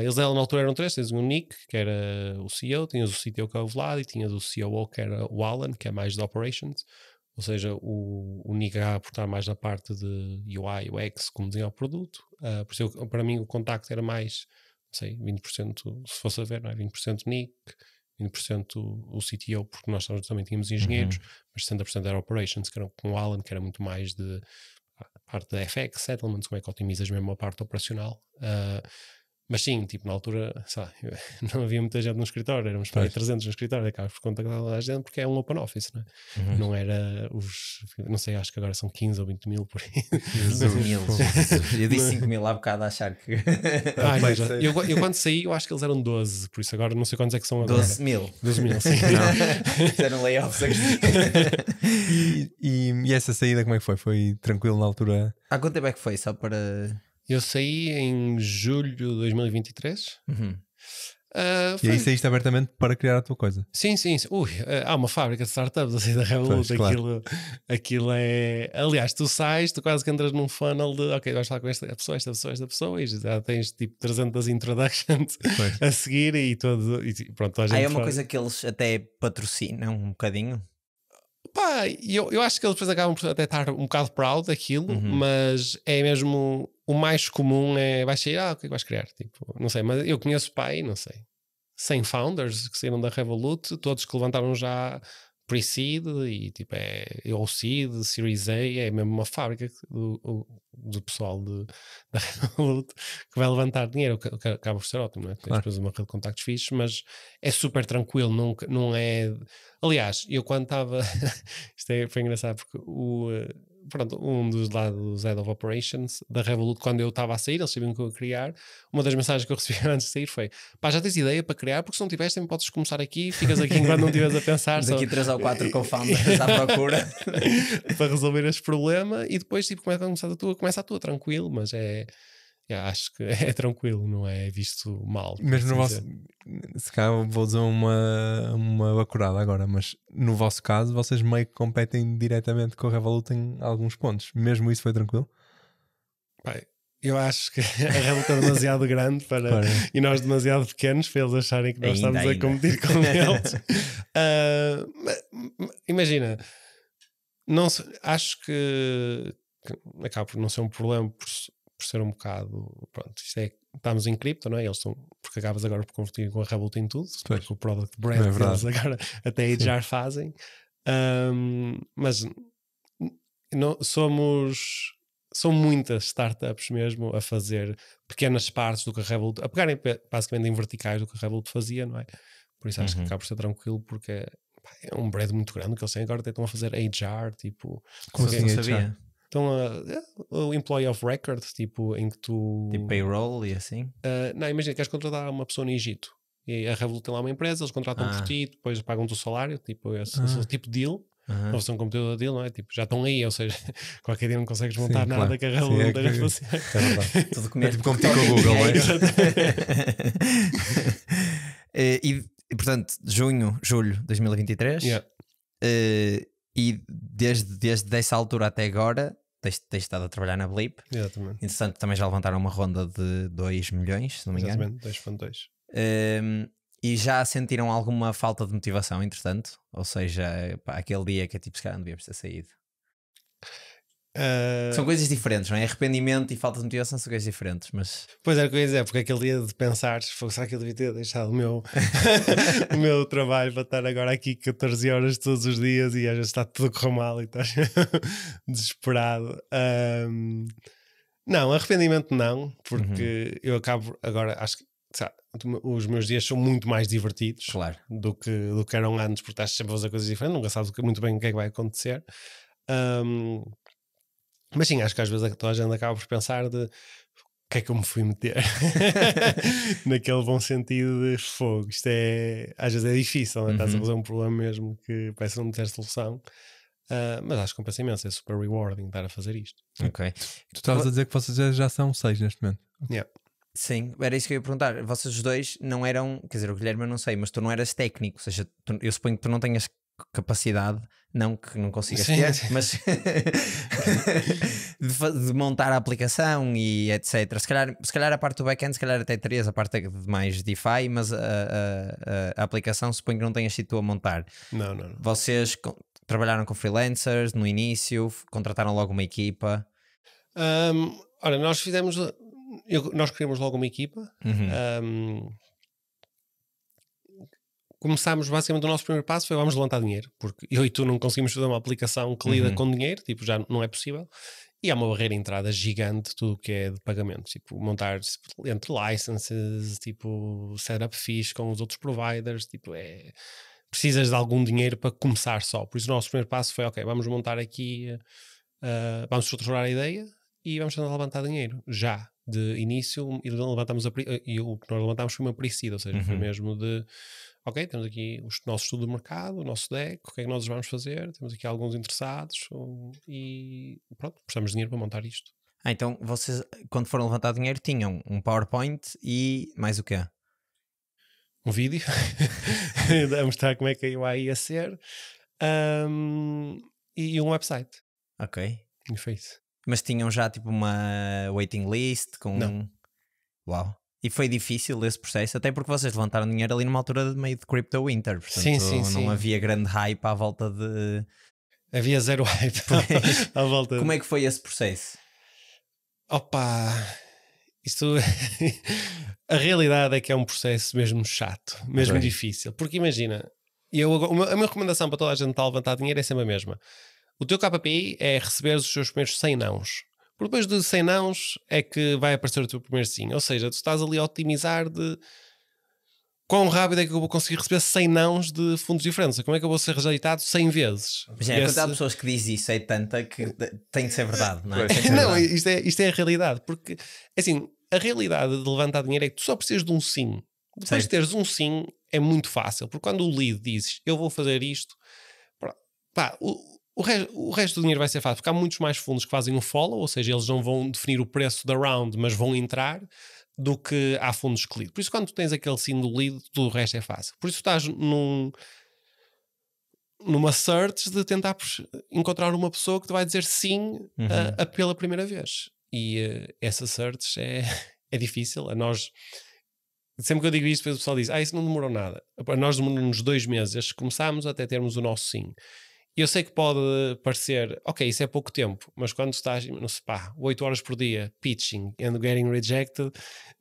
Eles na altura eram 3, tens o Nick, que era o CEO, tinhas o CTO que é o Vlad e tinhas o COO que era o Alan, que é mais de operations, ou seja, o Nick a aportar mais na parte de UI, UX, como desenhar o produto. Por isso para mim o contacto era mais, não sei, 20%, se fosse a ver, não é? 20% Nick, 20% o CTO, porque nós também tínhamos engenheiros, mas 60% era operations, que era com o Alan, que era muito mais de parte da FX, settlements, como é que otimizas mesmo a parte operacional. Mas sim, tipo, na altura, sabe, não havia muita gente no escritório, éramos para 300 no escritório, acabas por contactar toda a gente porque é um open office, não é? Não era não sei, acho que agora são 15 ou 20 mil por aí. Eu disse 5 mil há bocado a achar que... eu quando saí, eu acho que eles eram 12, por isso agora não sei quantos é que são agora. 12 mil, sim. Fizeram layoffs aqui. E essa saída como é que foi? Foi tranquilo na altura? Há quanto tempo é que foi? Só para... Eu saí em julho de 2023. E aí saíste abertamente para criar a tua coisa? Sim. Há uma fábrica de startups assim da Revolut. Claro. Aquilo é... Aliás, tu sais, tu quase que entras num funnel de ok, vais falar com esta pessoa e já tens tipo 300 introductions a seguir e todo. E pronto, a gente é uma coisa que eles até patrocinam um bocadinho. Eu acho que eles depois acabam por até estar um bocado proud daquilo, mas é mesmo o mais comum vais sair, o que é que vais criar? Tipo, não sei, mas eu conheço não sei, 100 founders que saíram da Revolut, todos que levantaram já pre-seed e tipo ou seed, Series A, é mesmo uma fábrica do pessoal da Revolut que vai levantar dinheiro, que acaba por ser ótimo, não é? Tens depois uma rede de contactos fixos, mas é super tranquilo, não é... Aliás, eu quando estava... foi engraçado porque um dos lados Head of Operations da Revolut, quando eu estava a sair, eles sabiam que eu ia criar, uma das mensagens que eu recebi antes de sair foi: já tens ideia para criar? Porque se não tiveres também podes começar aqui, ficas aqui enquanto não estiveres a pensar. Daqui 3 ou 4 co-founders à procura para resolver este problema e depois tipo, começa a tua tranquilo, mas acho que é tranquilo, não é visto mal. Mesmo no vosso, se calhar vou dizer uma bacurada agora, mas no vosso caso vocês meio que competem diretamente com a Revolut em alguns pontos. Mesmo isso foi tranquilo? Eu acho que a Revolut é demasiado grande e nós demasiado pequenos para eles acharem que nós estamos a competir com eles. Imagina, acho que acaba por não ser um problema por ser um bocado, pronto, estamos em cripto, não é? Porque acabas agora por convertir com a Revolut em tudo, porque o product brand eles agora até aí já fazem, mas são muitas startups mesmo a fazer pequenas partes do que a Revolut, a pegarem basicamente em verticais do que a Revolut fazia, não é? Por isso acho que acaba por ser tranquilo, porque é um brand muito grande que eles têm agora, até estão a fazer HR, tipo... Como assim, não sabia? Então, o Employee of Record, tipo, em que tu... Tipo payroll e assim? Não, imagina, queres contratar uma pessoa no Egito E a Revolut tem lá uma empresa, eles contratam por ti, depois pagam-te o salário, tipo esse tipo deal. A versão computador deal, não é? Tipo, já estão aí, ou seja, qualquer dia não consegues montar nada que a Revolut não esteja a fazer. É verdade. Tudo comer. Tipo competir com o Google, não é? E portanto, julho de 2023. Yeah. E desde essa altura até agora tens estado a trabalhar na Blip. Exatamente. Entretanto, também já levantaram uma ronda de 2 milhões, se não me engano. Exatamente, 2.2. E já sentiram alguma falta de motivação, entretanto? Ou seja, pá, aquele dia que é tipo, se calhar não devíamos ter saído. São coisas diferentes, não é? Arrependimento e falta de motivação são coisas diferentes, mas... Pois é, o que eu ia dizer, porque aquele dia de pensar, será que eu devia ter deixado o meu, o meu trabalho para estar agora aqui 14 horas todos os dias e às vezes está tudo a correr mal e estás desesperado. Não, arrependimento não, porque eu acabo agora, acho que sabe, os meus dias são muito mais divertidos, claro, do que eram antes, porque estás sempre a fazer coisas diferentes, nunca sabes muito bem o que é que vai acontecer. Mas sim, acho que às vezes toda a gente acaba por pensar de o que é que eu me fui meter naquele bom sentido de fogo. Isto é, às vezes é difícil, não é? Estás a fazer um problema mesmo que parece não ter solução. Mas acho que compensa imenso, é super rewarding estar a fazer isto. Ok. Tu estavas a dizer que vocês já são 6 neste momento. Yeah. Sim, era isso que eu ia perguntar. Vocês os dois não eram, quer dizer, o Guilherme eu não sei, mas tu não eras técnico, ou seja, eu suponho que tu não tenhas capacidade, não que não consigas ter, mas de montar a aplicação e etc. Se calhar a parte do back-end, se calhar até terias a parte de mais DeFi, mas a aplicação suponho que não tenhas sido tu a montar. Não. Vocês trabalharam com freelancers no início, contrataram logo uma equipa? Ora, nós fizemos... nós criamos logo uma equipa. Começámos basicamente, o nosso primeiro passo foi vamos levantar dinheiro, porque eu e tu não conseguimos fazer uma aplicação que lida com dinheiro, tipo, já não é possível, e há uma barreira de entrada gigante, tudo o que é de pagamentos, tipo, montar entre licenses, tipo, setup fees com os outros providers, tipo, precisas de algum dinheiro para começar só. Por isso o nosso primeiro passo foi, ok, vamos montar aqui, vamos estruturar a ideia e vamos tentar levantar dinheiro, já, de início, e levantamos e o que nós levantámos foi uma pre-seed, ou seja, foi mesmo de ok, temos aqui o nosso estudo de mercado, o nosso deck, o que é que nós vamos fazer, temos aqui alguns interessados e pronto, precisamos de dinheiro para montar isto. Então vocês, quando foram levantar dinheiro, tinham um PowerPoint e mais o quê? Um vídeo a mostrar como é que a UI ia ser e um website. Ok. E foi isso. Mas tinham já tipo uma waiting list com... Não. Uau. E foi difícil esse processo, até porque vocês levantaram dinheiro ali numa altura de meio de crypto winter, portanto não havia grande hype à volta de... Havia zero hype à volta. Como é que foi esse processo? Opa, isto... a realidade é que é um processo mesmo chato, mesmo difícil, porque imagina, a minha recomendação para toda a gente estar a levantar dinheiro é sempre a mesma. O teu KPI é receber os seus primeiros 100 nãos. Por depois de 100 nãos é que vai aparecer o teu primeiro sim. Ou seja, tu estás ali a otimizar de quão rápido é que eu vou conseguir receber 100 nãos de fundos diferentes. Como é que eu vou ser rejeitado 100 vezes? Mas a quantidade de pessoas que diz isso é tanta que tem de ser verdade, não é? Não, isto é a realidade. Porque, assim, a realidade de levantar dinheiro é que tu só precisas de um sim. Depois de teres um sim é muito fácil. Porque quando o lead dizes, eu vou fazer isto, pá, o resto do dinheiro vai ser fácil, porque há muitos mais fundos que fazem um follow, ou seja, eles não vão definir o preço da round, mas vão entrar, do que há fundos que lead. Por isso, quando tu tens aquele sim do lead, tudo o resto é fácil. Por isso, estás numa search de tentar encontrar uma pessoa que te vai dizer sim pela primeira vez. E essa search é difícil. A nós, sempre que eu digo isto, o pessoal diz, isso não demorou nada. A nós demorou-nos 2 meses, desde que começámos até termos o nosso sim. Eu sei que pode parecer, ok, isso é pouco tempo, mas quando estás, não sei, 8 horas por dia, pitching and getting rejected,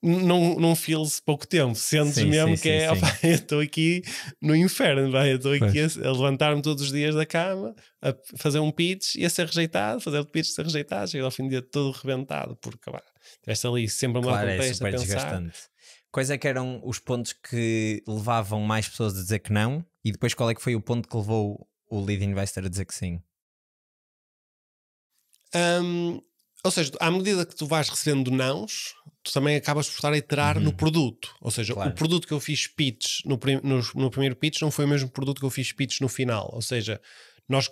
não feels pouco tempo. Sentes mesmo que eu estou aqui no inferno, eu estou aqui a levantar-me todos os dias da cama, a fazer um pitch e a ser rejeitado, fazer outro pitch e ser rejeitado, chego ao fim do dia todo rebentado, porque estiveste ali sempre uma contexto a pensar. Desgastante. Quais é que eram os pontos que levavam mais pessoas a dizer que não? E depois qual é que foi o ponto que levou o lead investor a dizer que sim? Ou seja, à medida que tu vais recebendo nãos, tu também acabas por estar a iterar no produto. Ou seja, o produto que eu fiz pitch no primeiro pitch não foi o mesmo produto que eu fiz pitch no final. Ou seja, nós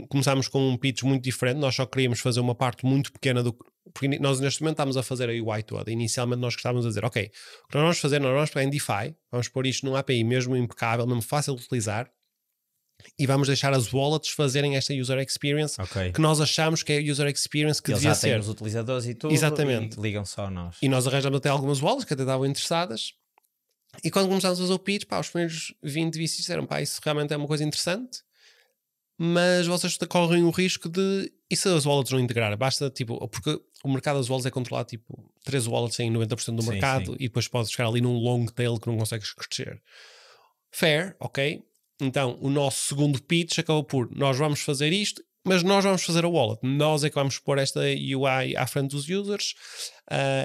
começámos com um pitch muito diferente, nós só queríamos fazer uma parte muito pequena porque nós neste momento estamos a fazer a UI toda. Inicialmente nós estávamos a dizer, ok, o que nós vamos fazer, nós vamos pegar em DeFi, vamos pôr isto num API mesmo impecável, mesmo fácil de utilizar, e vamos deixar as wallets fazerem esta user experience que nós achamos que é a user experience que devia ser. Os utilizadores e tudo. Exatamente. E ligam só a nós. E nós arranjamos até algumas wallets que até estavam interessadas. E quando começámos a fazer o pitch, os primeiros 20 VCs disseram, isso realmente é uma coisa interessante, mas vocês correm o risco de, e se as wallets não integrar? Basta, porque o mercado das wallets é controlado, 3 wallets em 90% do mercado, e depois podes ficar ali num long tail que não consegues crescer. Fair, ok? Então, o nosso segundo pitch acabou por, nós vamos fazer isto, mas nós vamos fazer a wallet. Nós é que vamos pôr esta UI à frente dos users,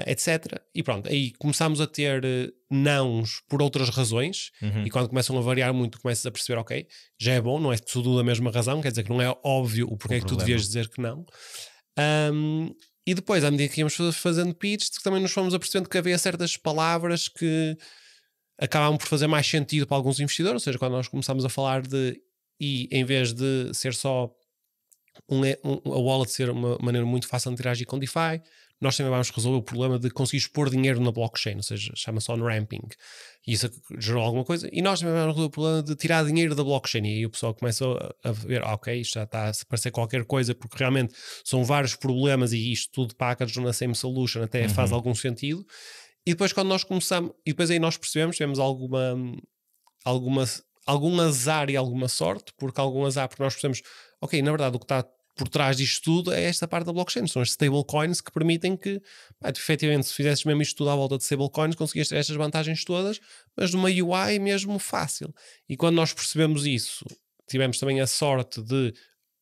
etc. E pronto, aí começamos a ter nãos por outras razões, e quando começam a variar muito, começas a perceber, ok, já é bom, não é tudo da mesma razão, quer dizer que não é óbvio o porquê que tu devias dizer que não. E depois, à medida que íamos fazendo pitch, também nos fomos apercebendo que havia certas palavras que acabavam por fazer mais sentido para alguns investidores, ou seja, quando nós começámos a falar e em vez de ser só a wallet ser uma maneira muito fácil de interagir com DeFi, nós também vamos resolver o problema de conseguir expor dinheiro na blockchain, ou seja, chama-se on-ramping. E isso gerou alguma coisa. E nós também vamos resolver o problema de tirar dinheiro da blockchain. E aí o pessoal começa a ver, ok, isto já está a parecer qualquer coisa, porque realmente são vários problemas e isto tudo packaged na same solution até faz algum sentido. E depois quando nós começamos, e depois aí nós percebemos, tivemos algum azar e alguma sorte, porque nós percebemos, ok, na verdade o que está por trás disto tudo é esta parte da blockchain, são as stablecoins que permitem que, efetivamente, se fizesses mesmo isto tudo à volta de stablecoins, conseguias ter estas vantagens todas, mas numa UI mesmo fácil. E quando nós percebemos isso, tivemos também a sorte de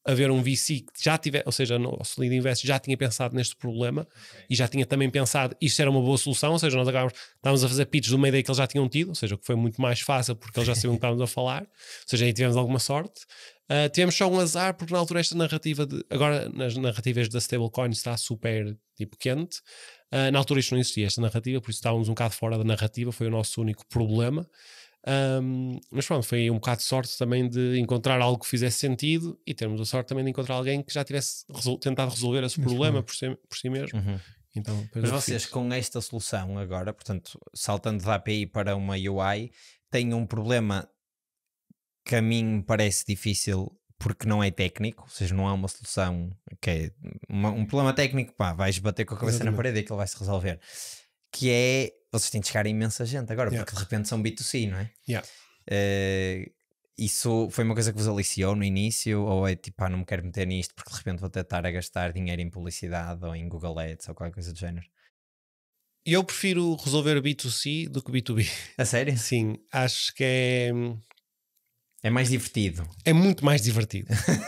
haver um VC que já tivesse, ou seja, o Solid Invest já tinha pensado neste problema e já tinha também pensado isto era uma boa solução, ou seja, nós estávamos a fazer pitches de uma ideia que eles já tinham tido, ou seja, que foi muito mais fácil porque eles já sabiam o que estávamos a falar, ou seja, aí tivemos alguma sorte. Tivemos só um azar porque na altura esta narrativa agora nas narrativas da stablecoin está super quente. Na altura isto não existia, esta narrativa, por isso estávamos um bocado fora da narrativa, foi o nosso único problema. Mas pronto, foi um bocado de sorte também de encontrar algo que fizesse sentido e termos a sorte também de encontrar alguém que já tivesse tentado resolver esse problema por si mesmo. Então, mas vocês com esta solução agora, portanto, saltando da API para uma UI, têm um problema que a mim me parece difícil porque não é técnico, ou seja, não há uma solução que é um problema técnico, vais bater com a cabeça na parede e aquilo vai se resolver, que é, vocês têm de chegar a imensa gente agora, porque de repente são B2C, não é? Isso foi uma coisa que vos aliciou no início, ou é não me quero meter nisto porque de repente vou tentar a gastar dinheiro em publicidade ou em Google Ads ou qualquer coisa do género? Eu prefiro resolver B2C do que B2B. A sério? Sim, acho que é mais divertido. É muito mais divertido.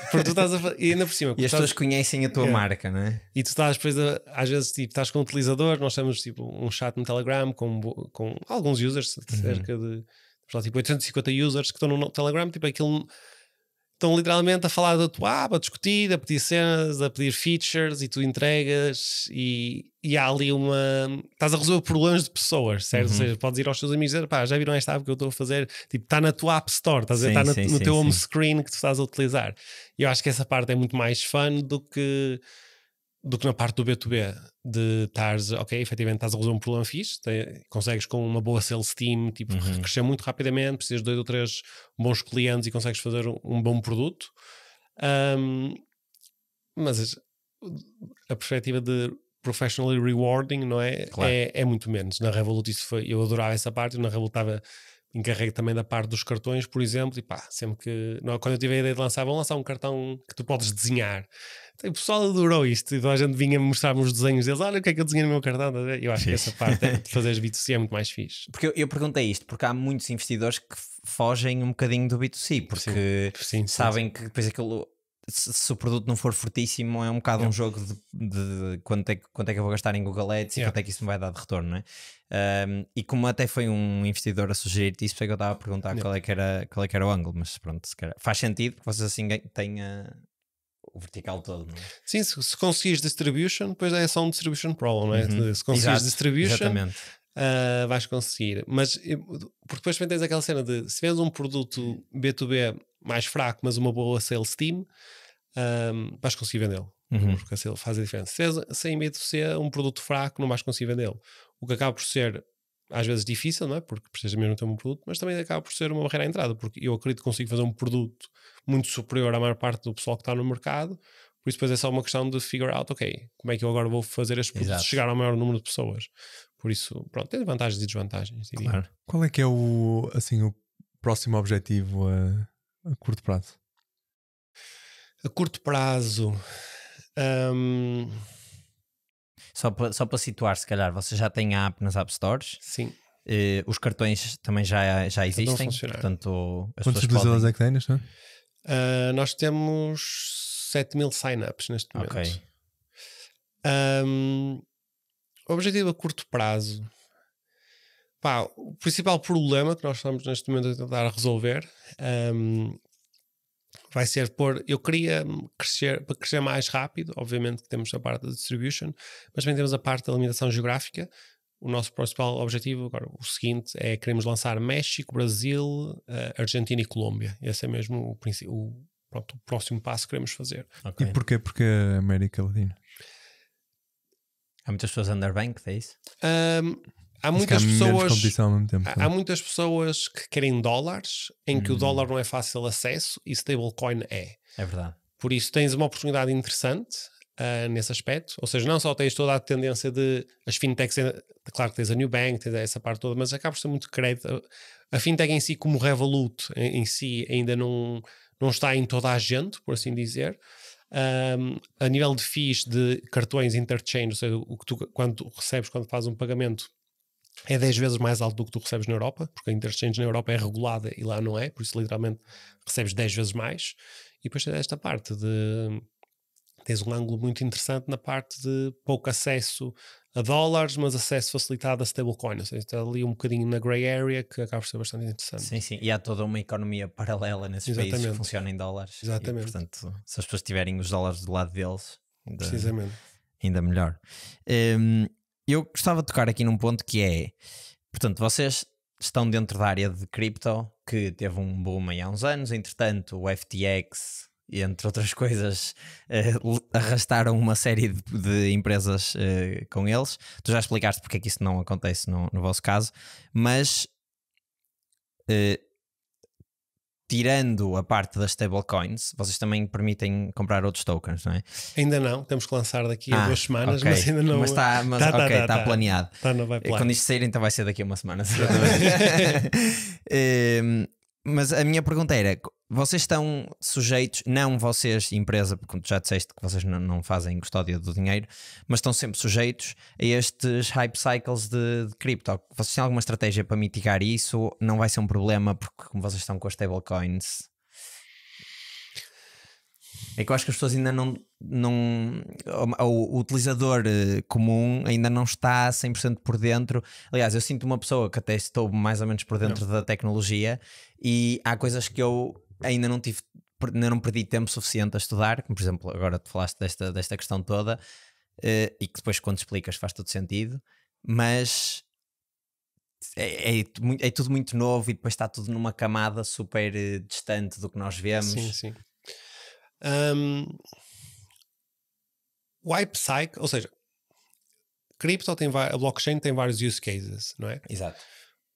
Porque tu estás e ainda por cima. E as pessoas conhecem a tua marca, não é? E tu estás depois, às vezes, estás com um utilizador, nós temos um chat no Telegram com alguns users, cerca de 850 users que estão no Telegram, aquilo estão literalmente a falar da tua app, a discutir, a pedir cenas, a pedir features e tu entregas e há ali estás a resolver problemas de pessoas, certo? Ou seja, podes ir aos teus amigos e dizer, já viram esta app que eu estou a fazer? Está na tua App Store, estás a dizer, está no teu home screen que tu estás a utilizar. E eu acho que essa parte é muito mais fun do que na parte do B2B, de estares, ok, efetivamente estás a resolver um problema fixe, consegues com uma boa sales team, crescer muito rapidamente, precisas de 2 ou 3 bons clientes e consegues fazer um bom produto. Mas a perspectiva de professionally rewarding, não é? Claro. É muito menos. Na Revolut eu adorava essa parte, na Revolut estava encarregue também da parte dos cartões, por exemplo, e sempre que, quando eu tive a ideia de lançar, vão lançar um cartão que tu podes desenhar. Então, o pessoal adorou isto, e a gente vinha mostrar-me os desenhos deles, olha o que é que eu desenhei no meu cartão. Eu acho que essa parte de fazeres B2C é muito mais fixe. Porque eu perguntei isto, porque há muitos investidores que fogem um bocadinho do B2C, porque sabem que depois aquilo, se o produto não for fortíssimo, é um bocado um jogo de quanto é que eu vou gastar em Google Ads e quanto é que isso me vai dar de retorno, não é? E como até foi um investidor a sugerir-te isso, foi que eu estava a perguntar qual é que era o ângulo, mas pronto, se calhar faz sentido que vocês assim tenham o vertical todo, não é? Sim, se conseguires distribution, depois é só um distribution problem, não é? Se conseguires distribution, vais conseguir. Mas porque depois também tens aquela cena de se vês um produto B2B mais fraco, mas uma boa sales team, vais conseguir vendê-lo. Porque assim faz a diferença. Se em B2C um produto fraco, não vais conseguir vendê-lo. O que acaba por ser às vezes difícil, não é? Porque precisas mesmo ter um produto, mas também acaba por ser uma barreira à entrada, porque eu acredito que consigo fazer um produto muito superior à maior parte do pessoal que está no mercado, por isso depois é só uma questão de figure out, ok, como é que eu agora vou fazer este produto chegar ao maior número de pessoas. Por isso, pronto, tem vantagens e desvantagens. Claro. Qual é que é o próximo objetivo a curto prazo? A curto prazo... Só para situar, se calhar, você já tem a app nas App Stores? Sim. Os cartões também já existem? Portanto, quantos utilizadores é que tens? Nós temos 7.000 sign-ups neste momento. Ok. O objetivo a curto prazo... o principal problema que nós estamos neste momento a tentar resolver... vai ser eu queria para crescer mais rápido, obviamente que temos a parte da distribution, mas também temos a parte da limitação geográfica. O nosso principal objetivo, agora, o seguinte, é queremos lançar México, Brasil, Argentina e Colômbia. Esse é mesmo o próximo passo que queremos fazer. Okay. E porquê a América Latina? Há muitas pessoas underbanked, é isso? Há muitas pessoas. Ao mesmo tempo, há muitas pessoas que querem dólares, em que o dólar não é fácil acesso e stablecoin é. É verdade. Por isso tens uma oportunidade interessante nesse aspecto. Ou seja, não só tens toda a tendência de as fintechs, claro que tens a Nubank, tens essa parte toda, mas acaba por ser muito crédito. A fintech em si, como Revolut em si, ainda não está em toda a gente, por assim dizer. A nível de fees de cartões interchange, ou seja, o que tu quando recebes quando fazes um pagamento é 10 vezes mais alto do que tu recebes na Europa, porque a interchange na Europa é regulada e lá não é, por isso literalmente recebes 10 vezes mais. E depois tens esta parte de... tens um ângulo muito interessante na parte de pouco acesso a dólares, mas acesso facilitado a stablecoin. Ou seja, está ali um bocadinho na grey area que acaba por ser bastante interessante. Sim, sim. E há toda uma economia paralela nesses países que funciona em dólares. Exatamente. E, portanto, se as pessoas tiverem os dólares do lado deles, precisamente, ainda melhor. Eu gostava de tocar aqui num ponto que é, portanto, vocês estão dentro da área de cripto, que teve um boom aí há uns anos, entretanto o FTX, entre outras coisas, arrastaram uma série de empresas com eles. Tu já explicaste porque é que isso não acontece no vosso caso, mas tirando a parte das stablecoins, vocês também permitem comprar outros tokens, não é? Ainda não, temos que lançar daqui a 2 semanas, okay. Mas ainda não. Mas está planeado. Quando isto sair, então vai ser daqui a uma semana. Mas a minha pergunta era: vocês estão sujeitos, não vocês, empresa, porque tu já disseste que vocês não fazem custódia do dinheiro, mas estão sempre sujeitos a estes hype cycles de cripto. Vocês têm alguma estratégia para mitigar isso? Não vai ser um problema porque como vocês estão com as stablecoins? É que eu acho que as pessoas ainda não o utilizador comum ainda não está 100% por dentro. Aliás, eu sinto uma pessoa que até estou mais ou menos por dentro da tecnologia e há coisas que eu ainda não perdi tempo suficiente a estudar, como por exemplo agora tu falaste desta questão toda e que depois quando explicas faz todo sentido, mas é tudo muito novo e depois está tudo numa camada super distante do que nós vemos. Sim. O hype cycle, ou seja, cripto a blockchain tem vários use cases, não é? Exato.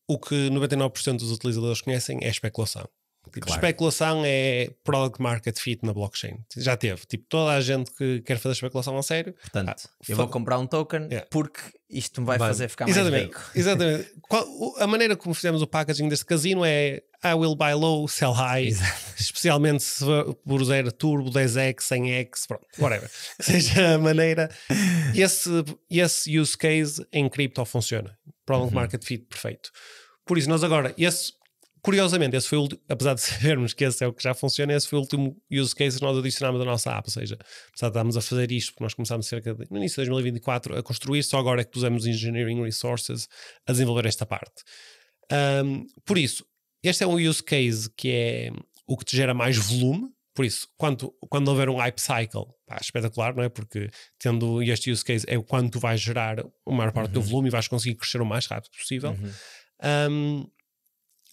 O que 99% dos utilizadores conhecem é especulação. Claro. Especulação é product market fit na blockchain. Já teve. Toda a gente que quer fazer especulação a sério. Portanto, eu vou comprar um token porque isto me vai fazer ficar mais rico. Exatamente. A maneira como fizemos o packaging deste casino é I will buy low, sell high. Exato. Especialmente se por 0 turbo, 10x, 100x, pronto, whatever. Que seja a maneira. Esse use case em cripto funciona. Product market fit perfeito. Por isso, nós agora, curiosamente, esse foi apesar de sabermos que esse é o que já funciona, esse foi o último use case que nós adicionámos à nossa app, ou seja, apesar de estarmos a fazer isto, porque nós começámos no início de 2024 a construir, só agora é que pusemos engineering resources a desenvolver esta parte. Por isso, este é um use case que é o que te gera mais volume, Por isso, quando houver um hype cycle, pá, espetacular, não é? Porque tendo este use case é o quanto tu vais gerar a maior parte do volume e vais conseguir crescer o mais rápido possível.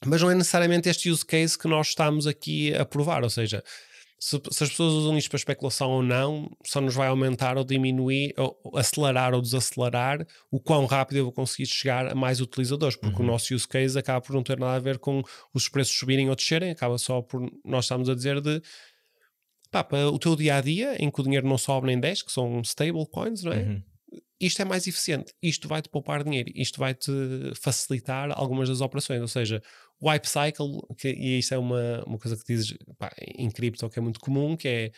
Mas não é necessariamente este use case que nós estamos aqui a provar, ou seja, se as pessoas usam isto para especulação ou não, só nos vai aumentar ou diminuir, ou acelerar ou desacelerar o quão rápido eu vou conseguir chegar a mais utilizadores, porque o nosso use case acaba por não ter nada a ver com os preços subirem ou descerem, acaba só por nós estamos a dizer de pá, para o teu dia-a-dia, em que o dinheiro não sobe nem desce, que são stable coins, não é? Isto é mais eficiente, isto vai-te poupar dinheiro, isto vai-te facilitar algumas das operações, ou seja, o hype cycle, e isto é uma coisa que dizes pá, em cripto que é muito comum, que é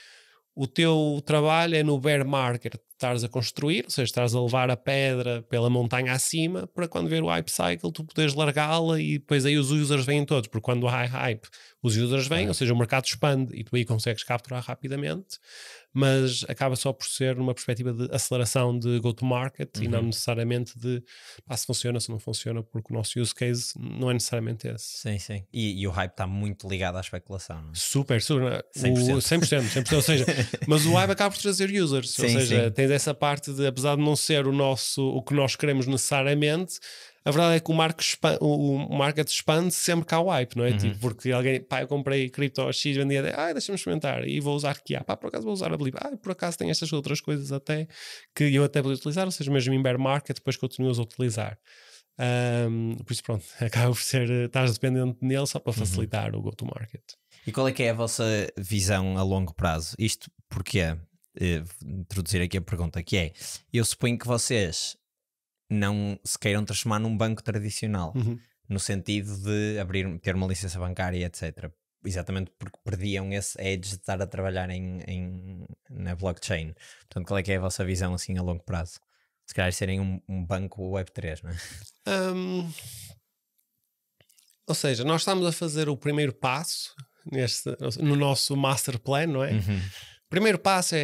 o teu trabalho é no bear market estares a construir, ou seja, estares a levar a pedra pela montanha acima para quando ver o hype cycle tu poderes largá-la e depois aí os users vêm todos, porque quando há hype os users vêm, ou seja, o mercado expande e tu aí consegues capturar rapidamente, mas acaba só por ser numa perspectiva de aceleração de go-to-market e não necessariamente de se funciona, se não funciona, porque o nosso use case não é necessariamente esse. Sim, sim. E o hype está muito ligado à especulação, não é? Super, 100%. 100%, ou seja, mas o hype acaba por trazer users, Sim, ou seja, sim. tens essa parte de, apesar de não ser o que nós queremos necessariamente, a verdade é que o market expande sempre que há o hype, não é? Tipo, porque alguém, pá, eu comprei cripto X, vendia, deixa-me experimentar e vou usar QA, pá, por acaso vou usar a Believe, por acaso tem estas outras coisas até que eu até vou utilizar, ou seja, mesmo em bear market depois continuas a utilizar. Por isso pronto, acaba por ser, estás dependente nele só para facilitar o go-to-market. E qual é que é a vossa visão a longo prazo? Isto porque introduzir aqui a pergunta que é, eu suponho que vocês não se queiram transformar num banco tradicional, no sentido de ter uma licença bancária, etc. Exatamente porque perdiam esse edge de estar a trabalhar na blockchain. Portanto, qual é que é a vossa visão assim a longo prazo? Se calhar serem um banco Web3, não é? Ou seja, nós estamos a fazer o primeiro passo no nosso master plan, não é? O primeiro passo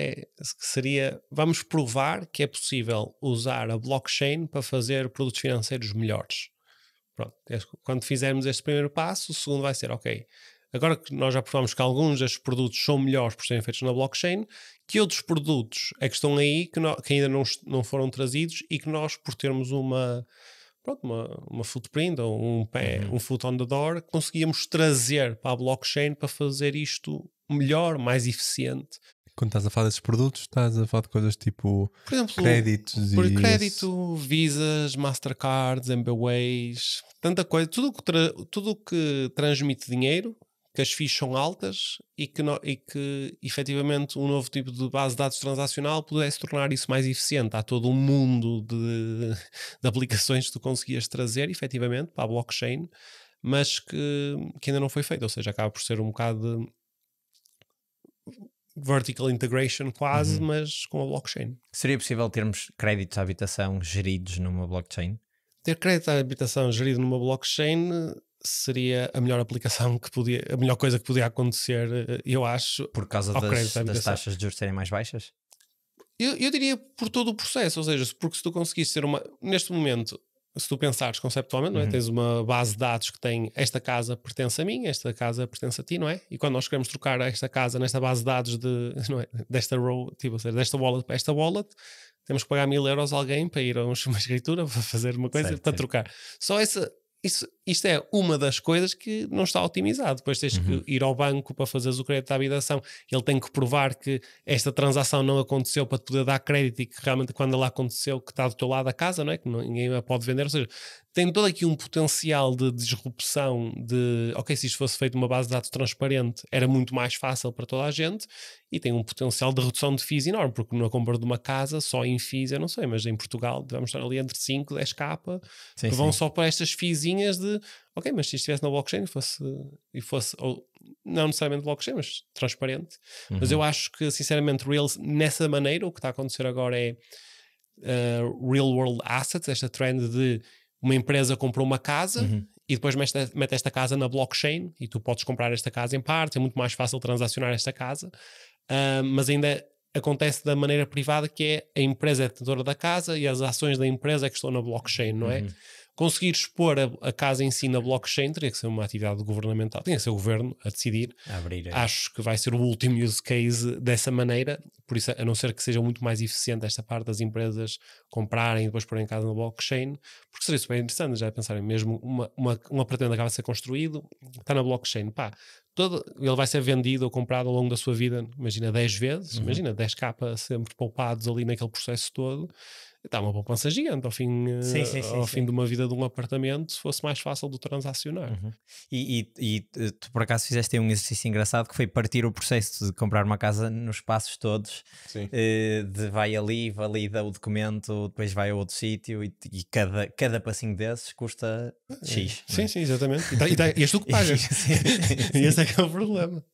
seria, vamos provar que é possível usar a blockchain para fazer produtos financeiros melhores. Pronto, quando fizermos este primeiro passo, o segundo vai ser, ok, agora que nós já provamos que alguns destes produtos são melhores por serem feitos na blockchain, que outros produtos é que estão aí que ainda não foram trazidos e que nós, por termos uma footprint ou um foot on the door, conseguíamos trazer para a blockchain para fazer isto melhor, mais eficiente. Quando estás a falar desses produtos, estás a falar de coisas tipo, por exemplo, créditos por crédito, Visas, Mastercards, MBWays, tanta coisa, tudo que transmite dinheiro, que as fees são altas e que efetivamente um novo tipo de base de dados transacional pudesse tornar isso mais eficiente. Há todo um mundo de aplicações que tu conseguias trazer efetivamente para a blockchain, mas que ainda não foi feito, ou seja, acaba por ser um bocado de vertical integration quase, mas com a blockchain. Seria possível termos créditos à habitação geridos numa blockchain? Ter crédito à habitação gerido numa blockchain seria a melhor aplicação a melhor coisa que podia acontecer, eu acho. Por causa das taxas de juros serem mais baixas? Eu diria por todo o processo, ou seja, porque se tu conseguires ter neste momento, se tu pensares conceptualmente, não é? Tens uma base de dados que tem esta casa pertence a mim, esta casa pertence a ti, não é? E quando nós queremos trocar esta casa nesta base de dados não é? Desta row, tipo, ou seja, desta wallet para esta wallet, temos que pagar 1000 euros a alguém para ir a uma escritura para fazer uma coisa, para trocar. Só isto é uma das coisas que não está otimizado. Depois tens que ir ao banco para fazeres o crédito à habitação. Ele tem que provar que esta transação não aconteceu para te poder dar crédito e que realmente quando ela aconteceu que está do teu lado da casa, não é? Que ninguém a pode vender. Ou seja, tem todo aqui um potencial de disrupção ok, se isto fosse feito numa base de dados transparente era muito mais fácil para toda a gente e tem um potencial de redução de fees enorme, porque na compra de uma casa só em fees, eu não sei, mas em Portugal vamos estar ali entre 5 e 10k que vão só para estas feezinhas de ok, mas se isto estivesse na blockchain e fosse ou, não necessariamente blockchain, mas transparente. Mas eu acho que sinceramente Rails nessa maneira o que está a acontecer agora é real world assets, esta trend de uma empresa comprou uma casa e depois mete esta casa na blockchain e tu podes comprar esta casa em parte, é muito mais fácil transacionar esta casa, mas ainda acontece da maneira privada, que é a empresa é detentora da casa e as ações da empresa é que estão na blockchain, não é? conseguires pôr a casa em si na blockchain, teria que ser uma atividade governamental, tinha que ser o governo a decidir. Acho que vai ser o último use case dessa maneira, por isso, a não ser que seja muito mais eficiente esta parte das empresas comprarem e depois porem em casa na blockchain, porque seria super interessante já pensarem, mesmo uma pretenda acaba de ser construído, está na blockchain, pá, ele vai ser vendido ou comprado ao longo da sua vida, imagina 10 vezes, imagina 10k sempre poupados ali naquele processo todo. Está uma poupança gigante ao fim, fim de uma vida de um apartamento, se fosse mais fácil de transacionar. E tu por acaso fizeste um exercício engraçado que foi partir o processo de comprar uma casa nos passos todos, de vai ali, valida o documento, depois vai a outro sítio e cada passinho desses custa X. Sim, exatamente. E és tu que pagas. E esse é que é o problema.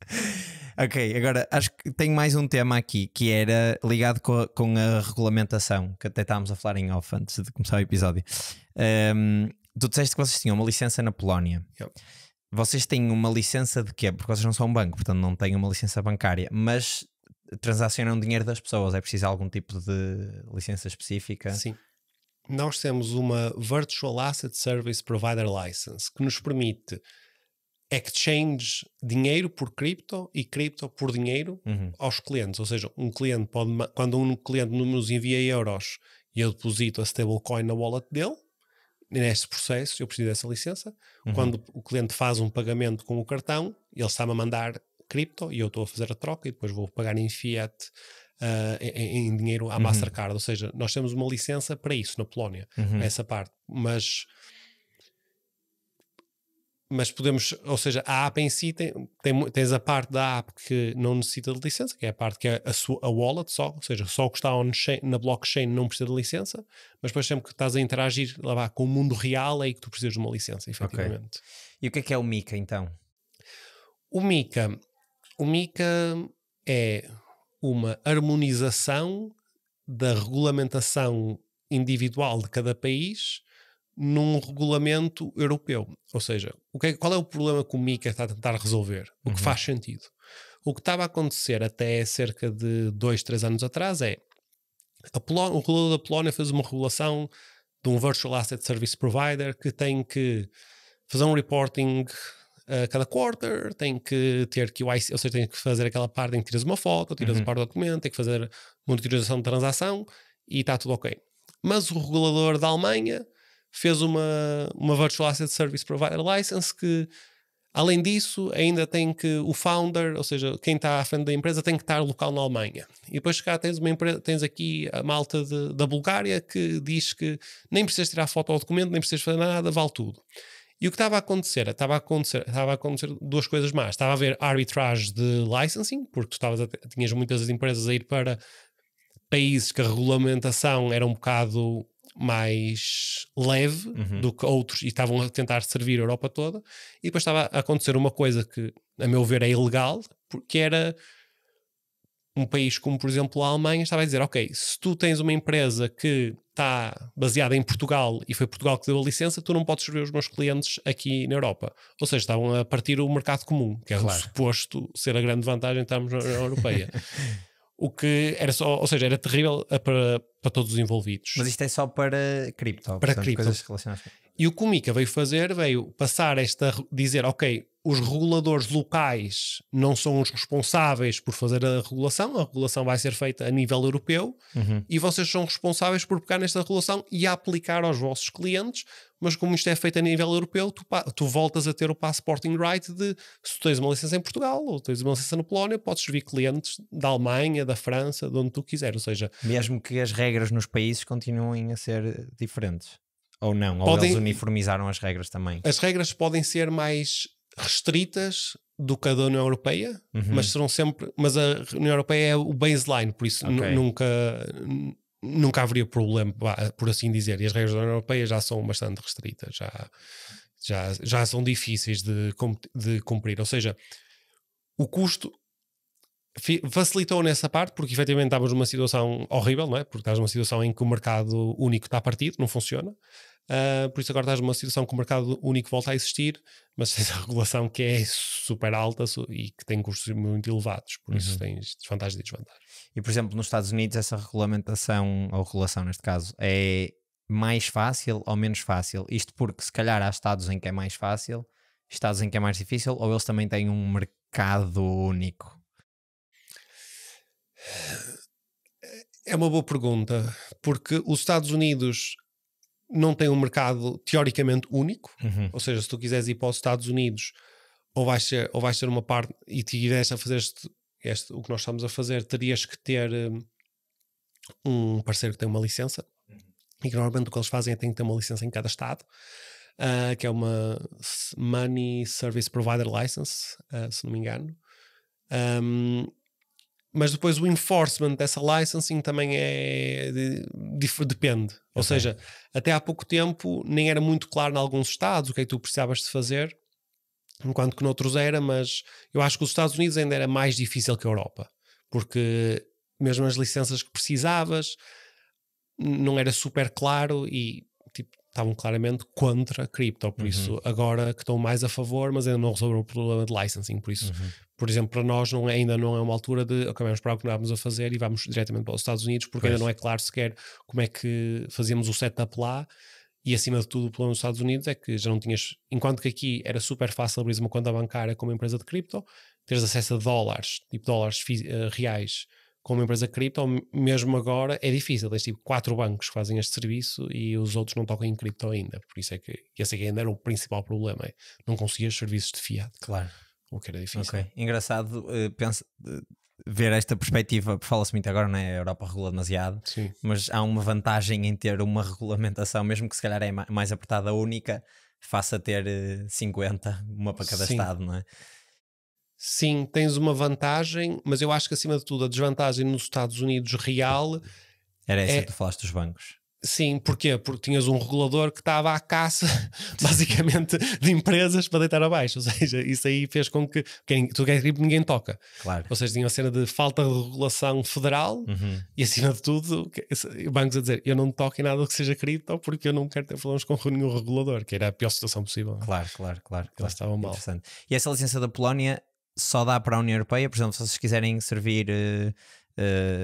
Ok, agora acho que tenho mais um tema aqui que era ligado com a regulamentação, que até estávamos a falar em off antes de começar o episódio. Tu disseste que vocês tinham uma licença na Polónia. Vocês têm uma licença de quê? Porque vocês não são um banco, portanto não têm uma licença bancária, mas transacionam dinheiro das pessoas. É preciso algum tipo de licença específica? Sim. Nós temos uma Virtual Asset Service Provider License que nos permite exchange dinheiro por cripto e cripto por dinheiro aos clientes. Ou seja, um cliente quando um cliente nos envia euros e eu deposito a stablecoin na wallet dele, neste processo eu preciso dessa licença. Quando o cliente faz um pagamento com o cartão, ele está-me a mandar cripto e eu estou a fazer a troca e depois vou pagar em fiat em dinheiro à Mastercard. Ou seja, nós temos uma licença para isso na Polónia, essa parte. Mas podemos, ou seja, a app em si tens a parte da app que não necessita de licença, que é a parte que é a wallet só, ou seja, só o que está na blockchain não precisa de licença, mas depois sempre que estás a interagir lá com o mundo real é aí que tu precisas de uma licença, efetivamente. E o que é o MiCA então? O MiCA é uma harmonização da regulamentação individual de cada país num regulamento europeu. Ou seja, qual é o problema que o MiCA está a tentar resolver? O que faz sentido. O que estava a acontecer até cerca de 2-3 anos atrás é o regulador da Polónia fez uma regulação de um Virtual Asset Service Provider que tem que fazer um reporting a cada quarter, tem que ter QIC, ou seja, tem que fazer aquela parte em que tiras uma foto, tiras a parte do documento, tem que fazer monitorização de transação e está tudo ok. Mas o regulador da Alemanha fez uma Virtual Asset Service Provider License que, além disso, ainda tem que o founder, ou seja, quem está à frente da empresa, tem que estar local na Alemanha. E depois cá tens aqui a malta da Bulgária que diz que nem precisas tirar foto ao documento, nem precisas fazer nada, vale tudo. E o que estava a acontecer duas coisas más. Estava a haver arbitrage de licensing, porque tinhas muitas empresas a ir para países que a regulamentação era um bocado mais leve do que outros e estavam a tentar servir a Europa toda. E depois estava a acontecer uma coisa que, a meu ver, é ilegal, porque era um país como, por exemplo, a Alemanha, estava a dizer, ok, se tu tens uma empresa que está baseada em Portugal e foi Portugal que deu a licença, tu não podes servir os meus clientes aqui na Europa. Ou seja, estavam a partir o mercado comum, que é o suposto ser a grande vantagem de estarmos na União Europeia. O que era só, ou seja, era terrível para todos os envolvidos. Mas isto é só para cripto, para cripto. Coisas relacionadas com... E o que o MiCA veio passar dizer, ok, os reguladores locais não são os responsáveis por fazer a regulação vai ser feita a nível europeu e vocês são responsáveis por pegar nesta regulação e a aplicar aos vossos clientes, mas como isto é feito a nível europeu, tu voltas a ter o passporting right de, se tu tens uma licença em Portugal ou tens uma licença na Polónia, podes servir clientes da Alemanha, da França, de onde tu quiser, ou seja... Mesmo que as regras nos países continuem a ser diferentes. Ou não, ou eles uniformizaram as regras também. As regras podem ser mais restritas do que a da União Europeia, mas serão sempre. Mas a União Europeia é o baseline, por isso nunca haveria problema, por assim dizer. E as regras da União Europeia já são bastante restritas, já são difíceis de cumprir. Ou seja, o custo facilitou nessa parte, porque efetivamente estávamos numa situação horrível, não é? Porque estás numa situação em que o mercado único está partido, não funciona. Por isso agora estás numa situação que o mercado único volta a existir, mas tens a regulação que é super alta e que tem custos muito elevados, por isso tens desvantagens e desvantagens. E por exemplo, nos Estados Unidos essa regulamentação, ou regulação neste caso, é mais fácil ou menos fácil? Isto porque se calhar há estados em que é mais fácil, estados em que é mais difícil, ou eles também têm um mercado único? É uma boa pergunta, porque os Estados Unidos não têm um mercado teoricamente único, ou seja, se tu quiseres ir para os Estados Unidos, ou vais ter uma parte, e te quiseres a fazer o que nós estamos a fazer, terias que ter um parceiro que tem uma licença, e que normalmente o que eles fazem é que tem que ter uma licença em cada estado, que é uma Money Service Provider License, se não me engano. Mas depois o enforcement dessa licensing também depende. Ou seja, até há pouco tempo nem era muito claro em alguns estados o que é que tu precisavas de fazer, enquanto que noutros era, mas eu acho que os Estados Unidos ainda era mais difícil que a Europa, porque mesmo as licenças que precisavas não era super claro e estavam claramente contra a cripto, por isso agora que estão mais a favor, mas ainda não resolveram o problema de licensing, por isso, por exemplo, para nós ainda não é uma altura de vamos para o que vamos a fazer e vamos diretamente para os Estados Unidos, porque ainda não é claro sequer como é que fazíamos o setup lá, e acima de tudo o problema dos Estados Unidos é que já não tinhas, enquanto que aqui era super fácil abrir uma conta bancária com uma empresa de cripto, teres acesso a dólares, tipo dólares reais, com uma empresa cripto, mesmo agora é difícil. Tens tipo 4 bancos que fazem este serviço e os outros não tocam em cripto ainda. Por isso é que esse ainda era o principal problema. Não conseguias serviços de fiat. Claro. O que era difícil. Ok. Engraçado ver esta perspectiva. Fala-se muito agora, não é? A Europa regula demasiado. Sim. Mas há uma vantagem em ter uma regulamentação, mesmo que se calhar é mais apertada, única, face a ter 50, uma para cada estado, não é? Sim, tens uma vantagem, mas eu acho que acima de tudo a desvantagem nos Estados Unidos real era essa que tu falaste dos bancos. Sim, porquê? Porque tinhas um regulador que estava à caça basicamente de empresas para deitar abaixo, ou seja, isso aí fez com que tu queres cripto ninguém toca. Claro. Ou seja, tinha a cena de falta de regulação federal e acima de tudo bancos a dizer, eu não toco em nada que seja cripto porque eu não quero ter problemas com nenhum regulador, que era a pior situação possível. Claro. Eles estavam mal. Interessante. E essa licença da Polónia só dá para a União Europeia? Por exemplo, se vocês quiserem servir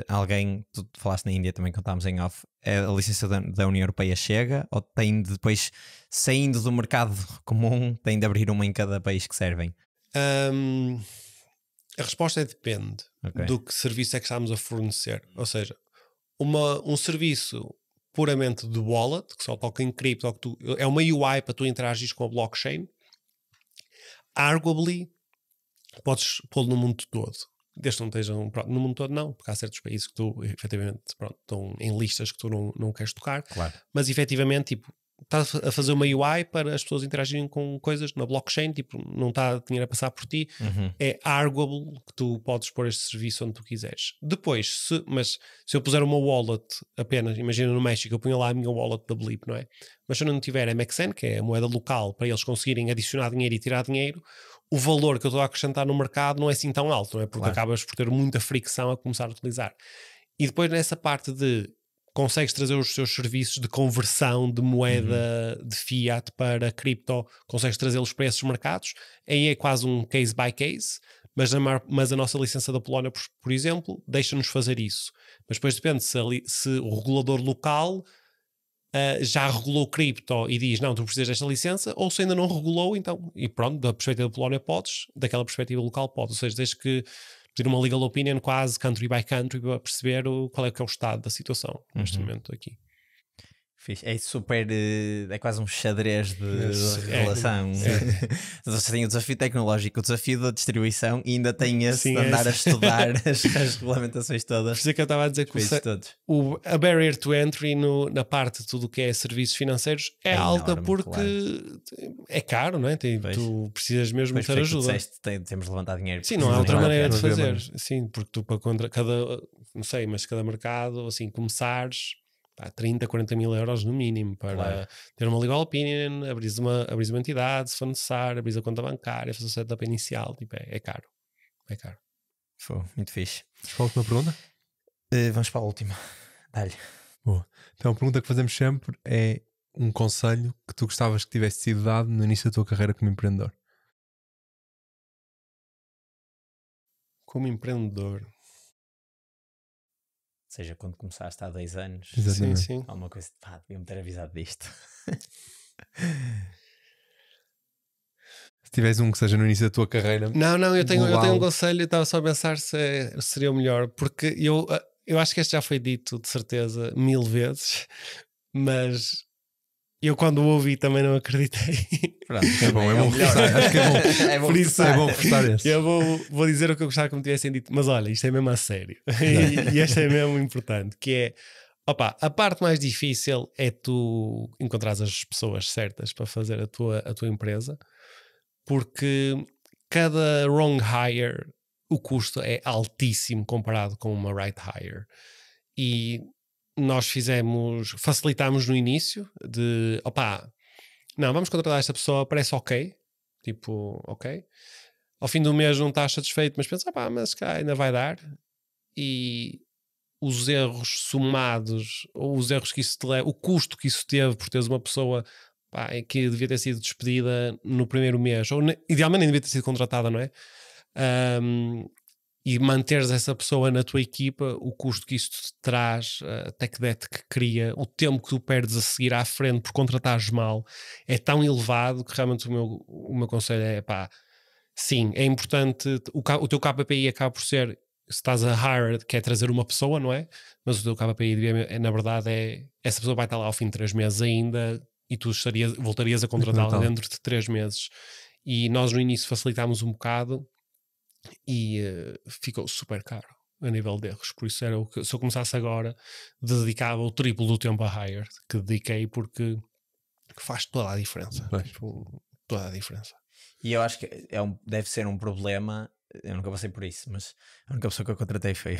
alguém, tu falaste na Índia também quando estávamos em off, a licença da União Europeia chega ou tem de depois, saindo do mercado comum, tem de abrir uma em cada país que servem? A resposta é depende do que serviço é que estamos a fornecer. Ou seja, um serviço puramente de wallet, que só toca em cripto, é uma UI para tu interagir com a blockchain, arguably podes pô-lo no mundo todo. Desde que não estejam no mundo todo, não, porque há certos países que tu efetivamente estão em listas que tu não queres tocar, claro. Mas efetivamente tipo, estás a fazer uma UI para as pessoas interagirem com coisas na blockchain, tipo, não está dinheiro a passar por ti, é arguable que tu podes pôr este serviço onde tu quiseres. Depois, mas se eu puser uma wallet apenas, imagina no México, eu ponho lá a minha wallet da Blip, não é? Mas se eu não tiver MXN, que é a moeda local, para eles conseguirem adicionar dinheiro e tirar dinheiro, o valor que eu estou a acrescentar no mercado não é assim tão alto, não é? Porque acabas por ter muita fricção a começar a utilizar. E depois nessa parte de consegues trazer os seus serviços de conversão de moeda de fiat para cripto, consegues trazê-los para esses mercados, aí é quase um case by case, mas a nossa licença da Polónia, por exemplo, deixa-nos fazer isso. Mas depois depende se o regulador local já regulou cripto e diz, não, tu precisas desta licença, ou se ainda não regulou, então, e pronto, da perspectiva da Polónia podes, daquela perspectiva local podes, ou seja, desde que pedir uma legal opinion quase country by country para perceber qual é que é o estado da situação neste momento aqui. É super, é quase um xadrez de relação. Você tem o desafio tecnológico, o desafio da distribuição e ainda tem esse de andar a estudar as regulamentações todas. Por isso é que eu estava a dizer que a barrier to entry na parte de tudo o que é serviços financeiros é alta enorme, porque é caro, não é? Tu precisas mesmo ter ajuda. Temos de levantar dinheiro. Sim, não há outra maneira de fazer. Sim, porque tu para não sei, mas cada mercado, assim, começares 30, 40 mil euros no mínimo para ter uma legal opinion, abrir uma entidade, se for necessário, abrir a conta bancária, fazer o setup inicial, tipo, é caro. É caro. Muito fixe. Vamos para a última pergunta? Vamos para a última. Dá-lhe. Boa. Então a pergunta que fazemos sempre é um conselho que tu gostavas que tivesse sido dado no início da tua carreira como empreendedor. Como empreendedor... seja quando começaste há 2 anos. Exatamente. Sim. Alguma coisa, devia-me ter avisado disto. Se tiveres um que seja no início da tua carreira. Não, eu tenho global. um conselho, eu estava só a pensar se seria o melhor, porque eu acho que este já foi dito de certeza 1000 vezes, mas eu quando o ouvi também não acreditei. Pronto, É bom reforçar. Acho que é bom. É bom Por isso É bom reforçar esse. eu vou dizer o que eu gostava que me tivessem dito, mas olha, isto é mesmo a sério. E este é mesmo importante, que é, opa, a parte mais difícil é tu encontrares as pessoas certas para fazer a tua empresa, porque cada wrong hire, o custo é altíssimo comparado com uma right hire. E nós facilitámos no início de, não, vamos contratar esta pessoa, parece ok, tipo, ok. Ao fim do mês não estás satisfeito, mas pensa, mas cá ainda vai dar. E os erros somados, ou os erros que isso te leva, o custo que isso teve por teres uma pessoa que devia ter sido despedida no primeiro mês, ou idealmente nem devia ter sido contratada, não é? E manteres essa pessoa na tua equipa, o custo que isso te traz, a tech debt que cria, o tempo que tu perdes a seguir à frente por contratares mal, é tão elevado que realmente o meu conselho é, sim, é importante, o teu KPI acaba por ser, se estás a hire, que é trazer uma pessoa, não é? Mas o teu KPI, na verdade, essa pessoa vai estar lá ao fim de 3 meses ainda, e tu voltarias a contratá-la dentro de 3 meses. E nós no início facilitámos um bocado e ficou super caro a nível de erros. Por isso era o que, se eu começasse agora, dedicava o triplo do tempo a hire que dediquei, porque faz toda a diferença. Toda a diferença. E eu acho que deve ser um problema. Eu nunca passei por isso, mas a única pessoa que eu contratei foi eu.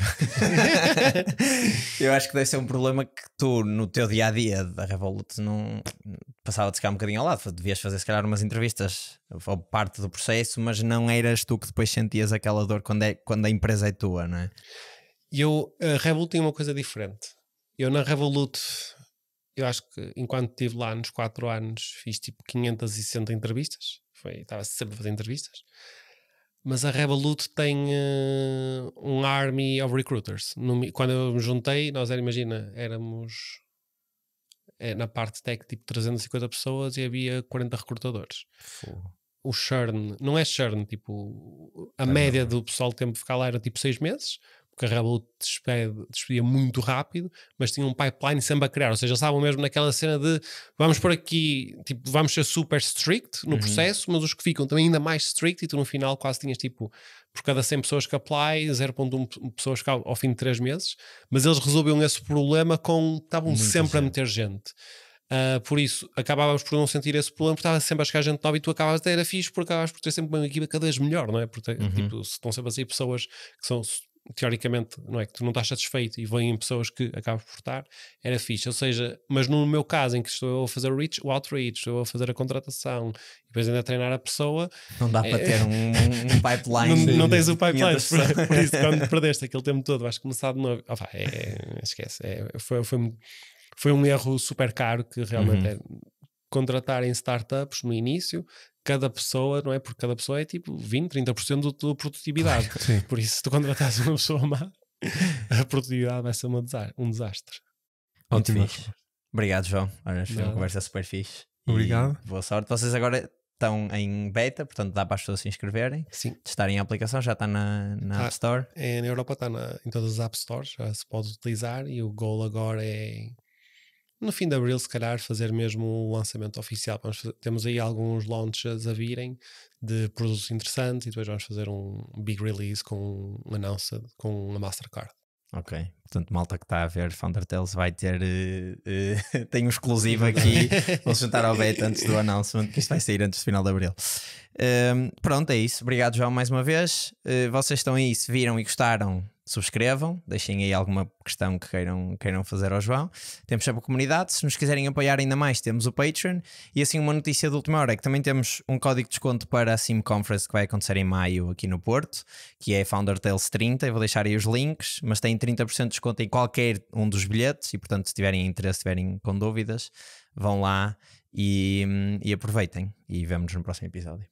Eu acho que deve ser um problema que tu, no teu dia-a-dia da Revolut, não passava de ficar um bocadinho ao lado. Devias fazer, se calhar, umas entrevistas ou parte do processo, mas não eras tu que depois sentias aquela dor quando a empresa é tua, não é? E a Revolut tem uma coisa diferente. Eu na Revolut, eu acho que enquanto estive lá nos 4 anos, fiz tipo 560 entrevistas. Estava sempre a fazer entrevistas. Mas a Revolut tem um army of recruiters. Quando eu me juntei, nós éramos na parte tech tipo 350 pessoas e havia 40 recrutadores. O churn, não é churn, tipo, a média do pessoal de tempo de ficar lá era tipo 6 meses, porque a Revolut despedia muito rápido, mas tinha um pipeline sempre a criar, ou seja, eles estavam mesmo naquela cena de vamos por aqui, tipo, vamos ser super strict no processo, mas os que ficam também ainda mais strict, e tu no final quase tinhas tipo, por cada 100 pessoas que apply, 0.1 pessoas ao fim de 3 meses, mas eles resolviam esse problema estavam sempre a meter gente. Por isso, acabávamos por não sentir esse problema, porque estava sempre a chegar gente nova e tu acabavas de ter a fixe, porque acabavas por ter sempre uma equipa cada vez melhor, não é? Porque tipo, se estão sempre a sair pessoas que são teoricamente, não é, que tu não estás satisfeito e vêm pessoas que acabas por estar, era fixe. Ou seja, mas no meu caso em que estou eu a fazer o outreach, estou a fazer a contratação e depois ainda a treinar a pessoa, não dá para ter um pipeline. Não tens o pipeline, por isso quando perdeste aquele tempo todo vais começar de novo. Esquece, foi um erro super caro que realmente é contratar em startups no início, cada pessoa, não é? Porque cada pessoa é tipo 20, 30% da tua produtividade. Por isso, se tu contratares uma pessoa má, a produtividade vai ser um desastre. Ótimo. Obrigado, João. Foi uma conversa super fixe. Obrigado. Boa sorte. Vocês agora estão em beta, portanto dá para as pessoas se inscreverem. Sim. Testarem a aplicação, já está na App Store. Na Europa está em todas as App Stores, já se pode utilizar, e o goal agora é no fim de abril, se calhar, fazer mesmo o lançamento oficial. Temos aí alguns launches a virem de produtos interessantes e depois vamos fazer um big release com um announced com a Mastercard. Ok, portanto, malta que está a ver Founder Tales vai ter tem um exclusivo aqui. Vou juntar ao beta antes do announcement, que isto vai sair antes do final de abril. Pronto, é isso. Obrigado, João, mais uma vez. Vocês estão aí, se viram e gostaram, subscrevam, deixem aí alguma questão que queiram fazer ao João. Temos sempre a comunidade, se nos quiserem apoiar ainda mais temos o Patreon, e assim uma notícia de última hora é que também temos um código de desconto para a Sim Conference que vai acontecer em maio aqui no Porto, que é Founder Tales 30, eu vou deixar aí os links, mas tem 30% de desconto em qualquer um dos bilhetes e portanto se tiverem interesse, se tiverem com dúvidas, vão lá e aproveitem e vemo-nos no próximo episódio.